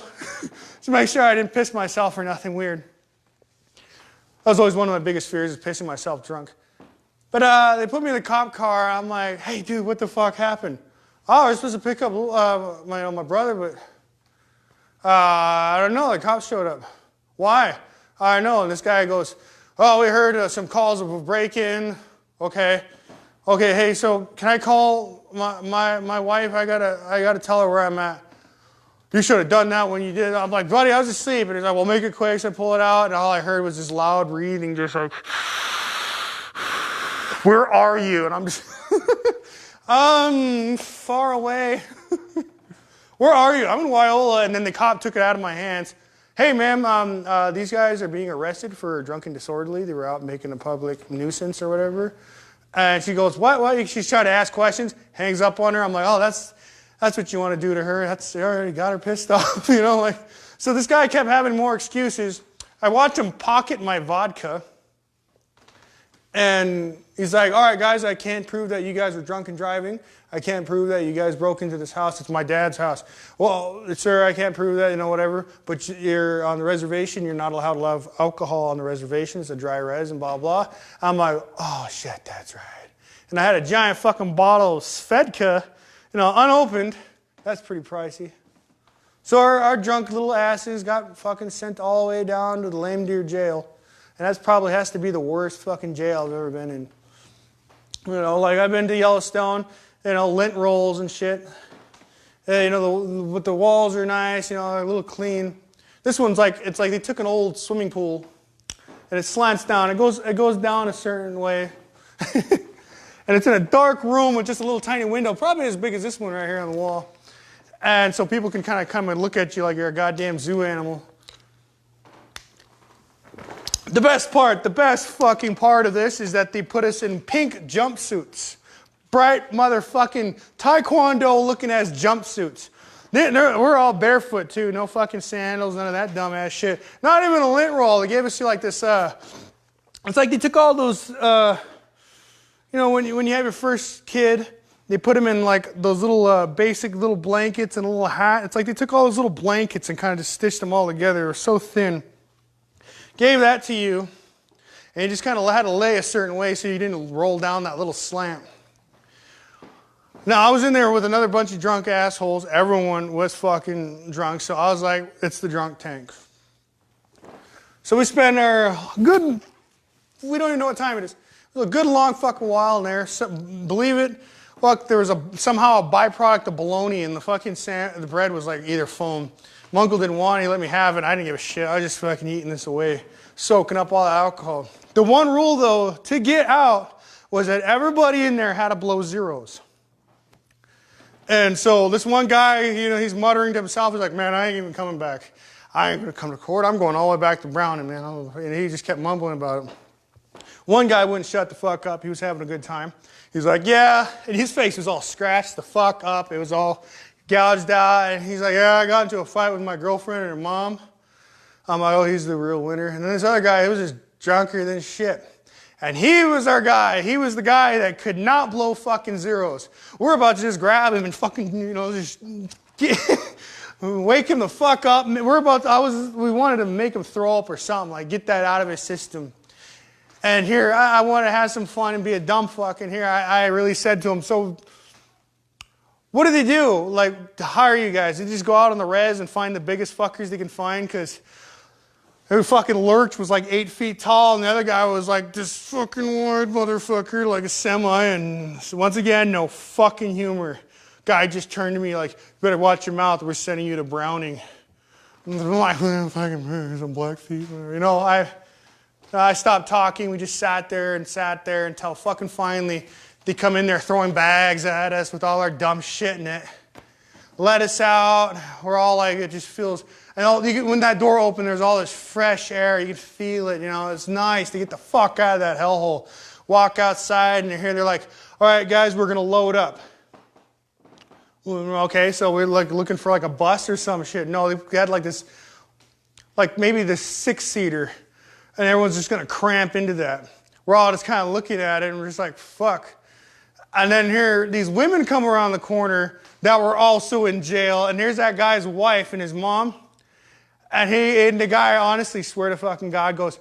to make sure I didn't piss myself or nothing weird. That was always one of my biggest fears, is pissing myself drunk. But they put me in the cop car. I'm like, hey, dude, what the fuck happened? Oh, we're supposed to pick up my brother, but I don't know. The cops showed up. Why? I know. And this guy goes, oh, we heard some calls of a break-in. Okay. Okay, hey, so can I call my wife? I gotta tell her where I'm at. You should have done that when you did. I'm like, buddy, I was asleep. And he's like, well, make it quick. So I pull it out, and all I heard was this loud breathing, just like, where are you? And I'm just, far away. Where are you? I'm in Wyola. And then the cop took it out of my hands. Hey, ma'am, these guys are being arrested for drunken disorderly. They were out making a public nuisance or whatever. And she goes, what? She's trying to ask questions, hangs up on her. I'm like, oh, that's what you want to do to her. I already got her pissed off, you know. Like, so this guy kept having more excuses. I watched him pocket my vodka. And he's like, all right, guys, I can't prove that you guys were drunk and driving. I can't prove that you guys broke into this house. It's my dad's house. Well, sir, I can't prove that, you know, whatever. But you're on the reservation. You're not allowed to have alcohol on the reservation. It's a dry res and blah, blah. I'm like, oh, shit, that's right. And I had a giant fucking bottle of Svedka, you know, unopened. That's pretty pricey. So our drunk little asses got fucking sent all the way down to the Lame Deer jail. And that's probably has to be the worst fucking jail I've ever been in. You know, like I've been to Yellowstone, you know, lint rolls and shit. You know, but the walls are nice, you know, a little clean. This one's like, it's like they took an old swimming pool and it slants down. It goes down a certain way. And it's in a dark room with just a little tiny window, probably as big as this one right here on the wall. And so people can kind of come and look at you like you're a goddamn zoo animal. The best fucking part of this is that they put us in pink jumpsuits. Bright motherfucking taekwondo looking ass jumpsuits. We're all barefoot too, no fucking sandals, none of that dumbass shit. Not even a lint roll. They gave us like this, it's like they took all those, you know, when you have your first kid, they put them in like those little basic little blankets and a little hat. It's like they took all those little blankets and kind of just stitched them all together. They were so thin. Gave that to you, and you just kind of had to lay a certain way so you didn't roll down that little slant. Now, I was in there with another bunch of drunk assholes. Everyone was fucking drunk, so I was like, it's the drunk tank. So we spent our good, we don't even know what time it is. It was a good long fucking while in there. So, believe it, fuck, there was somehow a byproduct of bologna, and the fucking the bread was like either foam. My uncle didn't want it, he let me have it, I didn't give a shit. I was just fucking eating this away, soaking up all the alcohol. The one rule, though, to get out was that everybody in there had to blow zeros. And so this one guy, you know, he's muttering to himself, he's like, man, I ain't even coming back. I ain't going to come to court, I'm going all the way back to Browning, man. And he just kept mumbling about it. One guy wouldn't shut the fuck up, he was having a good time. He was like, yeah, and his face was all scratched the fuck up, it was all gouged out, and he's like, yeah, I got into a fight with my girlfriend and her mom. I'm like, oh, he's the real winner. And then this other guy, he was just drunker than shit. And he was our guy. He was the guy that could not blow fucking zeros. We're about to just grab him and fucking, you know, just wake him the fuck up. We wanted to make him throw up or something, like get that out of his system. And here, I wanted to have some fun and be a dumb fuck. And here, I really said to him, so what do they do, like, to hire you guys? They just go out on the res and find the biggest fuckers they can find? Because the fucking lurch was like 8 feet tall, and the other guy was like this fucking wide motherfucker, like a semi. And so once again, no fucking humor. Guy just turned to me like, you better watch your mouth, we're sending you to Browning. And I'm like, fucking some Blackfeet. You know, I stopped talking. We just sat there until fucking finally they come in there throwing bags at us with all our dumb shit in it. Let us out. We're all like, it just feels, and when that door opened, there's all this fresh air. You can feel it, you know. It's nice to get the fuck out of that hellhole. Walk outside, and they're like, all right, guys, we're going to load up. Okay, so we're like looking for like a bus or some shit. No, they had like this, like maybe this 6-seater, and everyone's just going to cramp into that. We're all just kind of looking at it, and we're just like, fuck. And then here, these women come around the corner that were also in jail, and there's that guy's wife and his mom. And the guy, honestly, swear to fucking God, goes,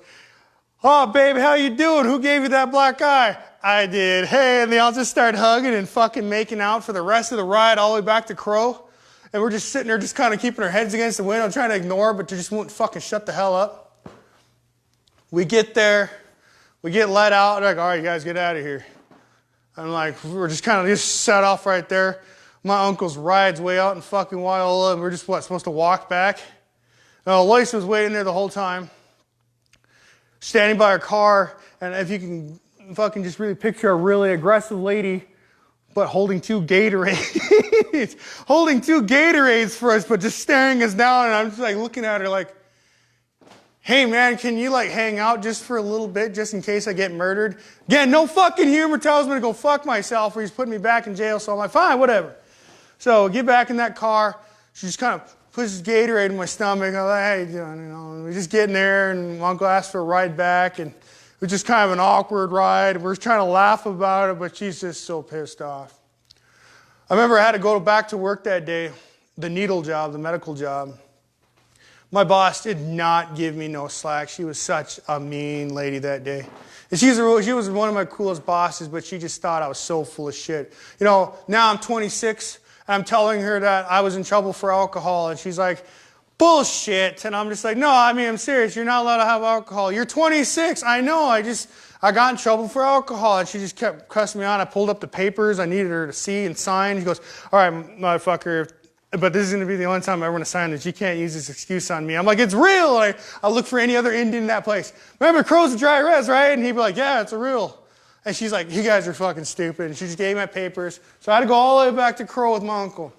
oh, babe, how you doing? Who gave you that black eye? I did. Hey, and they all just start hugging and fucking making out for the rest of the ride all the way back to Crow. And we're just sitting there just kind of keeping our heads against the window, trying to ignore, but they just won't fucking shut the hell up. We get there, we get let out. They're like, all right, you guys get out of here. I'm like, we're just kind of just set off right there. My uncle's ride's way out in fucking Wyola, and we're just, supposed to walk back? No, Lois was waiting there the whole time, standing by her car, and if you can fucking just really picture a really aggressive lady, but holding 2 Gatorades, holding 2 Gatorades for us, but just staring us down, and I'm just like looking at her like, hey man, can you like hang out just for a little bit, just in case I get murdered? Again, no fucking humor tells me to go fuck myself, or he's putting me back in jail, so I'm like, fine, whatever. So get back in that car, she just kind of pushes Gatorade in my stomach. I'm like, hey, you know, we're just getting there, and my uncle asked for a ride back, and it was just kind of an awkward ride. We're trying to laugh about it, but she's just so pissed off. I remember I had to go back to work that day, the needle job, the medical job. My boss did not give me no slack. She was such a mean lady that day. And she was one of my coolest bosses, but she just thought I was so full of shit. You know, now I'm 26, and I'm telling her that I was in trouble for alcohol, and she's like, bullshit. And I'm just like, no, I mean, I'm serious. You're not allowed to have alcohol. You're 26. I know. I got in trouble for alcohol. And she just kept cussing me on. I pulled up the papers I needed her to see and sign. She goes, all right, motherfucker, but this is going to be the only time I ever want to sign this. You can't use this excuse on me. I'm like, it's real. I look for any other Indian in that place. Remember, Crow's a dry res, right? And he'd be like, yeah, it's a real. And she's like, you guys are fucking stupid. And she just gave me my papers. So I had to go all the way back to Crow with my uncle.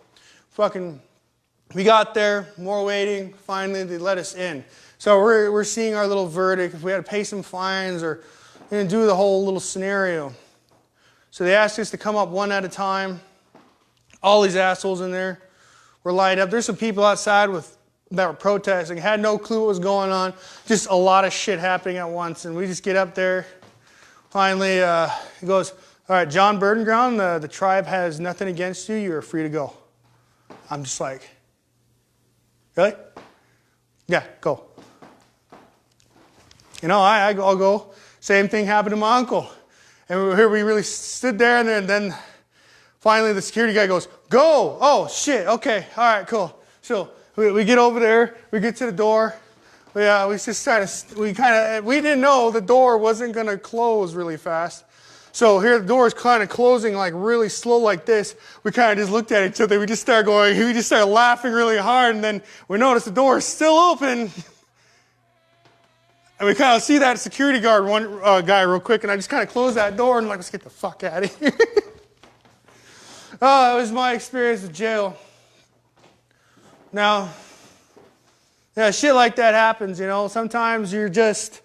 We got there, more waiting. Finally, they let us in. So we're seeing our little verdict, if we had to pay some fines or do the whole little scenario. So they asked us to come up one at a time. All these assholes in there were lined up. There's some people outside that were protesting, had no clue what was going on. Just a lot of shit happening at once. And we just get up there. Finally, he goes, all right, John Burdenground, the tribe has nothing against you. You're free to go. I'm just like, really? Yeah, go. You know, I'll go. Same thing happened to my uncle. And we really stood there, and then finally the security guy goes, go! Oh, shit, okay, all right, cool. So we get over there, we get to the door. We didn't know the door wasn't going to close really fast. So here the door is kind of closing like really slow like this. We kind of just looked at each other. We just started laughing really hard, and then we noticed the door is still open. And we kind of see that security guard guy real quick, and I just kind of closed that door and I'm like, let's get the fuck out of here. Oh, that was my experience with jail. Now, yeah, shit like that happens, you know. Sometimes you're just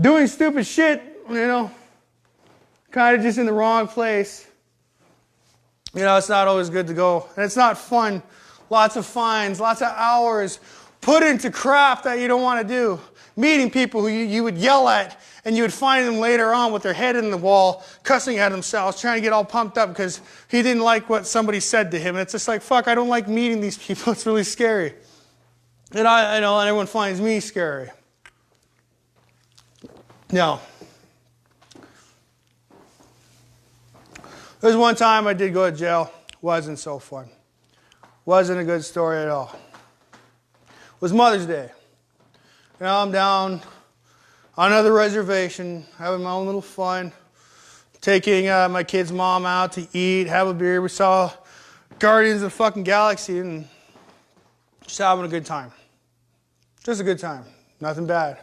doing stupid shit, you know, kind of just in the wrong place. You know, it's not always good to go. And it's not fun. Lots of fines, lots of hours put into crap that you don't want to do. Meeting people who you would yell at, and you would find them later on with their head in the wall, cussing at themselves, trying to get all pumped up because he didn't like what somebody said to him. And it's just like, fuck, I don't like meeting these people. It's really scary. And I know, and everyone finds me scary. Now, there's one time I did go to jail. Wasn't so fun. Wasn't a good story at all. It was Mother's Day. You know, I'm down on another reservation, having my own little fun, taking my kid's mom out to eat, have a beer. We saw Guardians of the fucking Galaxy and just having a good time. Just a good time. Nothing bad.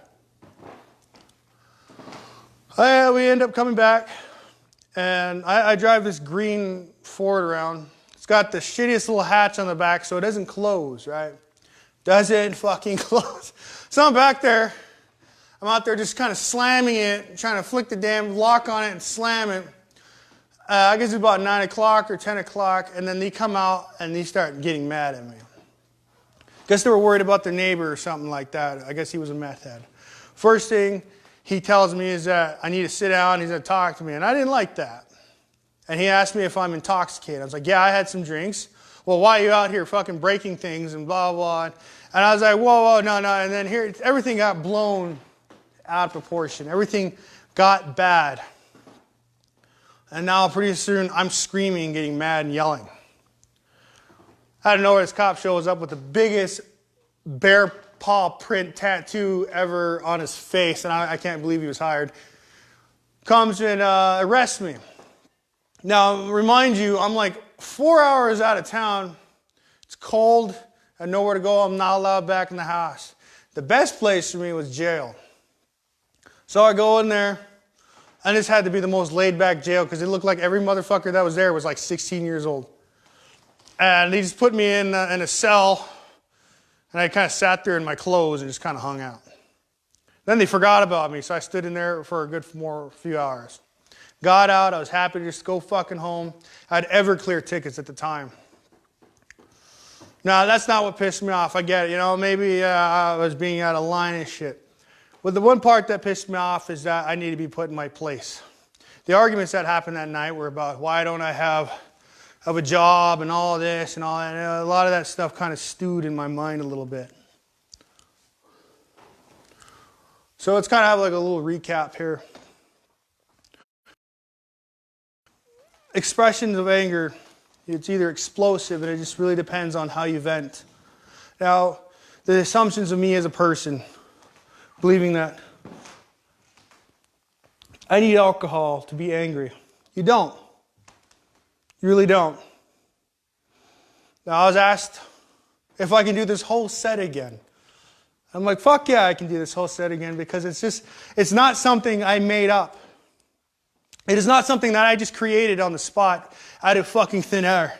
We end up coming back, and I drive this green Ford around. It's got the shittiest little hatch on the back, so it doesn't close, right? Doesn't fucking close. So I'm back there. I'm out there just kind of slamming it, trying to flick the damn lock on it and slam it. I guess it's about 9 o'clock or 10 o'clock, and then they come out and they start getting mad at me. Guess they were worried about their neighbor or something like that. I guess he was a meth head. First thing he tells me is that I need to sit down, he's going to talk to me, and I didn't like that. And he asked me if I'm intoxicated. I was like, yeah, I had some drinks. Well, why are you out here fucking breaking things and blah, blah. And I was like, whoa, no. And then here, everything got blown out of proportion. Everything got bad. And now pretty soon I'm screaming, getting mad and yelling. Out of nowhere, this cop shows up with the biggest bear paw print tattoo ever on his face, and I can't believe he was hired, comes and arrests me. Now, remind you, I'm like 4 hours out of town. It's cold. I had nowhere to go. I'm not allowed back in the house. The best place for me was jail. So I go in there. And this had to be the most laid-back jail because it looked like every motherfucker that was there was like 16 years old. And they just put me in a cell, and I kind of sat there in my clothes and just kind of hung out. Then they forgot about me, so I stood in there for a good few hours. Got out. I was happy to just go fucking home. I had Everclear tickets at the time. Now, that's not what pissed me off. I get it. Maybe I was being out of line and shit. But the one part that pissed me off is that I need to be put in my place. The arguments that happened that night were about why don't I have a job and all this and all that. And a lot of that stuff kind of stewed in my mind a little bit. So let's kind of have like a little recap here. Expressions of anger, it's either explosive and it just really depends on how you vent. Now, the assumptions of me as a person, believing that I need alcohol to be angry. You don't. You really don't. Now, I was asked if I can do this whole set again. I'm like, fuck yeah, I can do this whole set again because it's not something I made up. It is not something that I just created on the spot out of fucking thin air.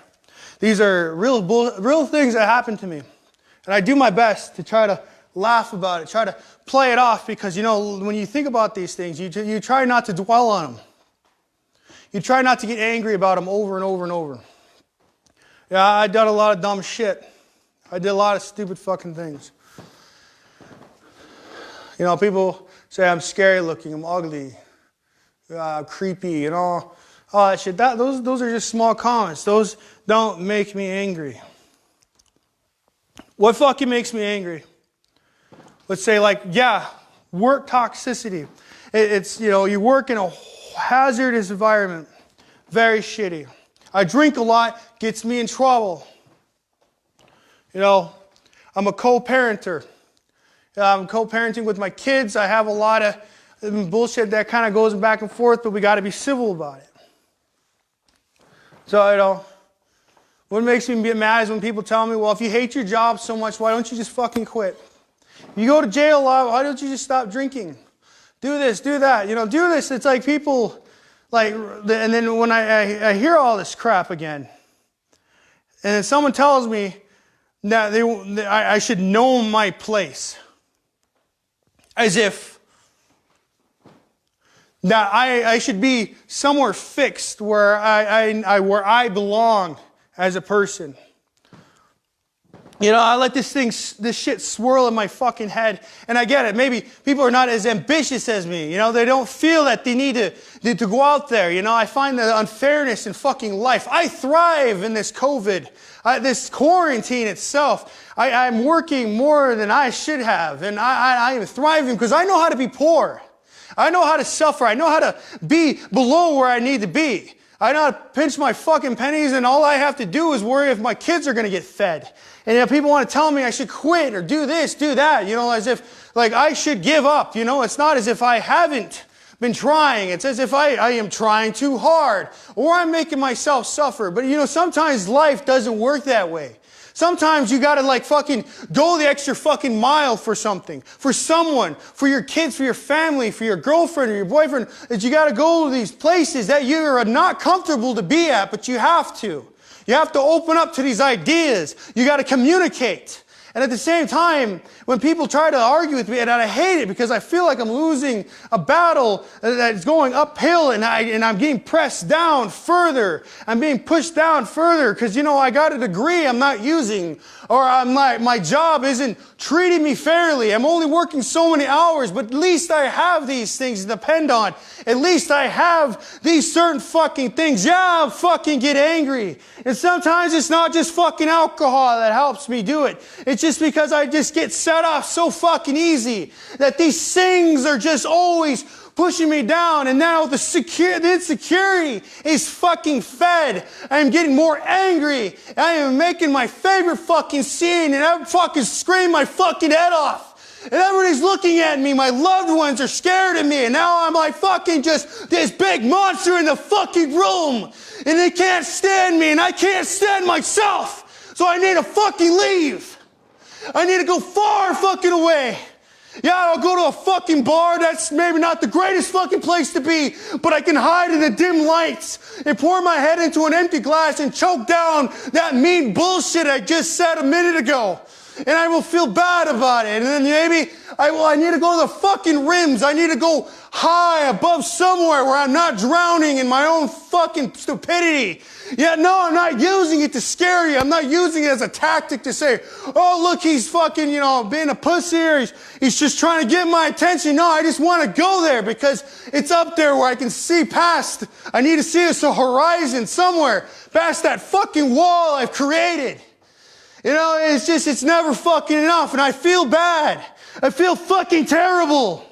These are real things that happen to me. And I do my best to try to laugh about it, try to play it off because, when you think about these things, you try not to dwell on them. You try not to get angry about them over and over and over. Yeah, I done a lot of dumb shit. I did a lot of stupid fucking things. People say I'm scary looking, I'm ugly, creepy, and all that shit. Those are just small comments. Those don't make me angry. What fucking makes me angry? Let's say work toxicity. It's, you work in a hazardous environment. Very shitty. I drink a lot, gets me in trouble. I'm a co-parenter. I'm co-parenting with my kids. I have a lot of bullshit that kind of goes back and forth, but we got to be civil about it. So, what makes me get mad is when people tell me, well, if you hate your job so much, why don't you just fucking quit? You go to jail a lot, why don't you just stop drinking? Do this, do that, do this. It's like people, and then when I hear all this crap again, and then someone tells me that I should know my place, as if that I should be somewhere fixed where I belong as a person. I let this shit swirl in my fucking head. And I get it. Maybe people are not as ambitious as me. They don't feel that they need to go out there. I find the unfairness in fucking life. I thrive in this COVID, this quarantine itself. I'm working more than I should have. And I am thriving because I know how to be poor. I know how to suffer. I know how to be below where I need to be. I know how to pinch my fucking pennies, and all I have to do is worry if my kids are going to get fed. And people want to tell me I should quit or do this, do that, as if I should give up. It's not as if I haven't been trying. It's as if I am trying too hard or I'm making myself suffer. But sometimes life doesn't work that way. Sometimes you gotta fucking go the extra fucking mile for something, for someone, for your kids, for your family, for your girlfriend or your boyfriend, that you gotta go to these places that you are not comfortable to be at, but you have to. You have to open up to these ideas. You gotta communicate. And at the same time, when people try to argue with me, and I hate it because I feel like I'm losing a battle that's going uphill and I'm getting pressed down further. I'm being pushed down further because, I got a degree I'm not using, or my job isn't treating me fairly. I'm only working so many hours, but at least I have these things to depend on. At least I have these certain fucking things. Yeah, I'll fucking get angry. And sometimes it's not just fucking alcohol that helps me do it. It's just because I just get set off so fucking easy that these things are just always pushing me down. And now the insecurity is fucking fed. I am getting more angry. I am making my favorite fucking scene and I fucking scream my fucking head off. And everybody's looking at me. My loved ones are scared of me. And now I'm like fucking just this big monster in the fucking room. And they can't stand me and I can't stand myself. So I need to fucking leave. I need to go far fucking away. Yeah, I'll go to a fucking bar. That's maybe not the greatest fucking place to be, but I can hide in the dim lights and pour my head into an empty glass and choke down that mean bullshit I just said a minute ago. And I will feel bad about it. And then maybe I need to go to the fucking rims. I need to go high above somewhere where I'm not drowning in my own fucking stupidity. Yeah, no, I'm not using it to scare you. I'm not using it as a tactic to say, oh, look, he's fucking, being a pussy or he's just trying to get my attention. No, I just want to go there because it's up there where I can see past. I need to see a horizon somewhere past that fucking wall I've created. It's never fucking enough. And I feel bad. I feel fucking terrible.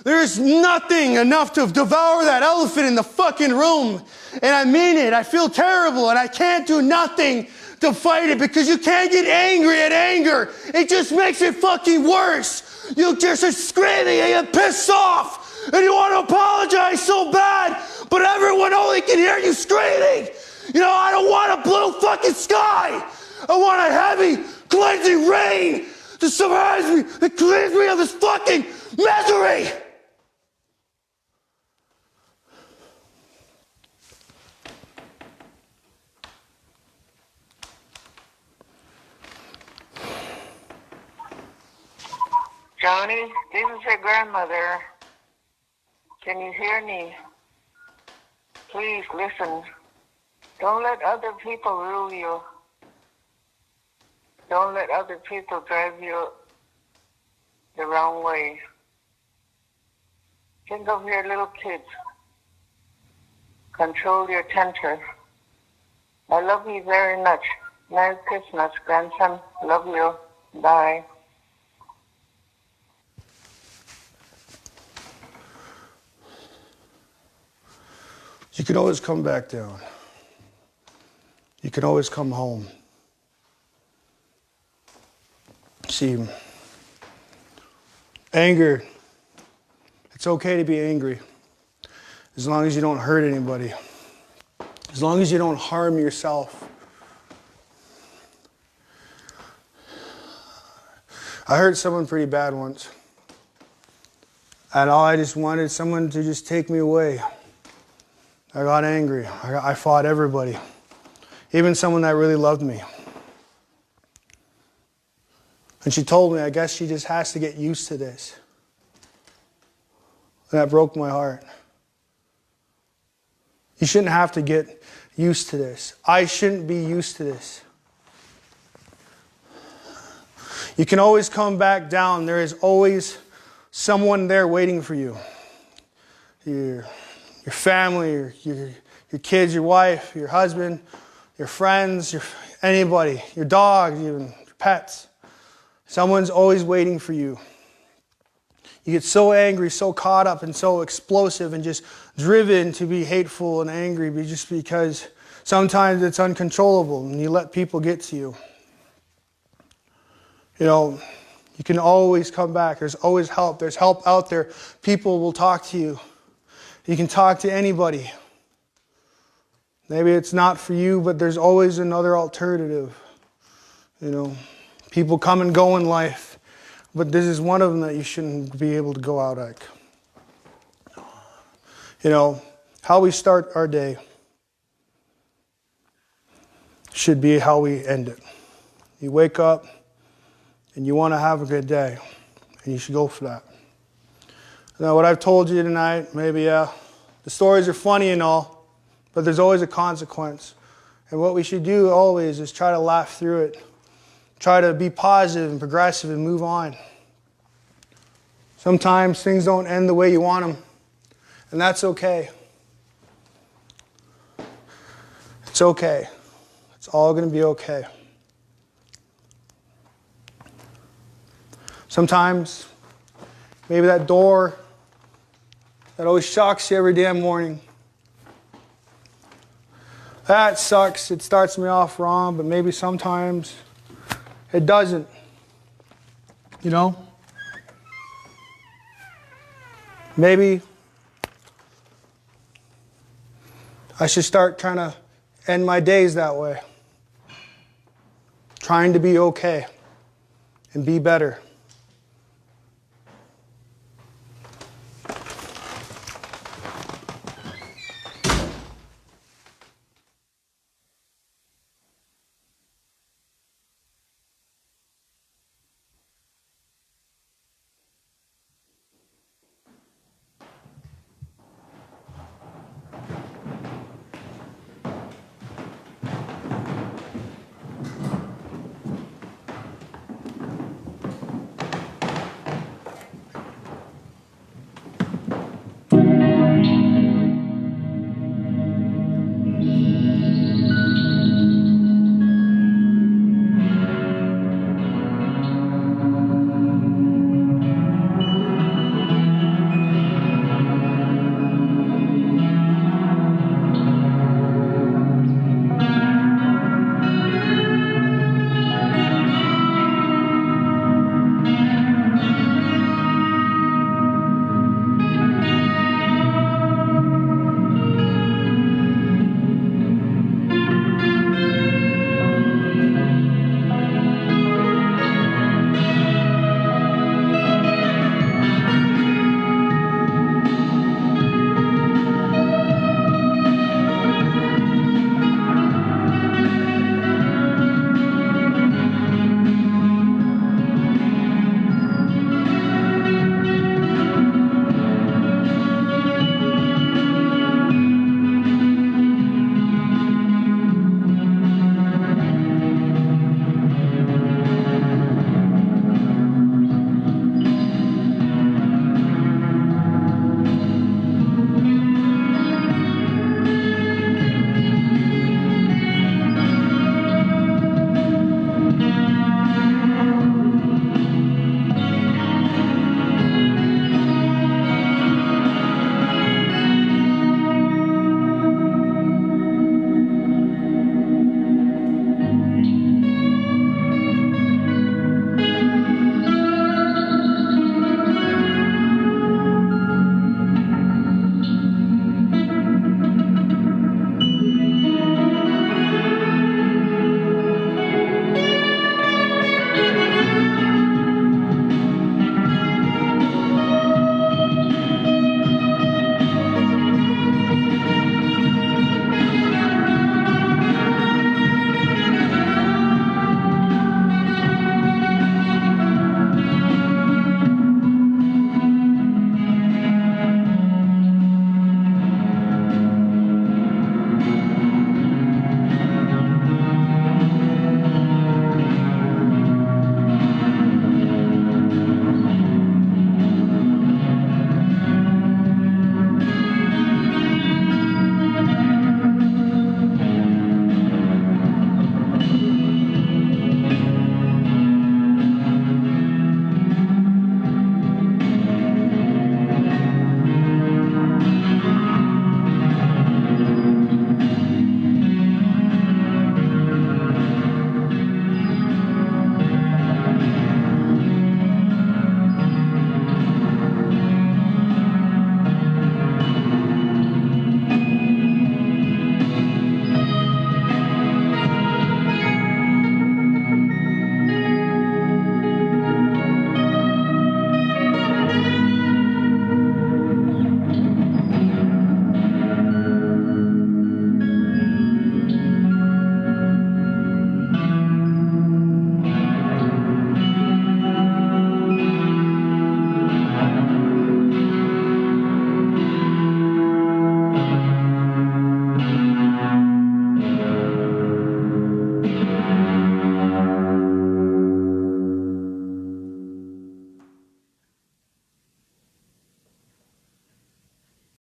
There's nothing enough to devour that elephant in the fucking room. And I mean it. I feel terrible and I can't do nothing to fight it because you can't get angry at anger. It just makes it fucking worse. You just are screaming and you're pissed off and you want to apologize so bad, but everyone only can hear you screaming. I don't want a blue fucking sky. I want a heavy, cleansing rain to surprise me, to cleanse me of this fucking misery. Johnny, this is your grandmother. Can you hear me? Please listen. Don't let other people rule you. Don't let other people drive you the wrong way. Think of your little kids. Control your temper. I love you very much. Merry Christmas, grandson. Love you. Bye. You can always come back down. You can always come home. See, anger, it's okay to be angry as long as you don't hurt anybody, as long as you don't harm yourself. I hurt someone pretty bad once, and I just wanted someone to just take me away. I got angry. I fought everybody, even someone that really loved me. And she told me, I guess she just has to get used to this. And that broke my heart. You shouldn't have to get used to this. I shouldn't be used to this. You can always come back down. There is always someone there waiting for you. Your family, your kids, your wife, your husband, your friends, anybody, your dog, even your pets. Someone's always waiting for you. You get so angry, so caught up and so explosive and just driven to be hateful and angry just because sometimes it's uncontrollable and you let people get to you. You can always come back. There's always help. There's help out there. People will talk to you. You can talk to anybody. Maybe it's not for you, but there's always another alternative. People come and go in life, but this is one of them that you shouldn't be able to go out like. How we start our day should be how we end it. You wake up and you want to have a good day, and you should go for that. Now, what I've told you tonight, maybe, the stories are funny and all, but there's always a consequence. And what we should do always is try to laugh through it. Try to be positive and progressive and move on. Sometimes things don't end the way you want them, and that's okay. It's okay. It's all going to be okay. Sometimes, maybe that door that always shocks you every damn morning. That sucks. It starts me off wrong, but maybe sometimes it doesn't. You know? Maybe I should start trying to end my days that way. Trying to be okay and be better.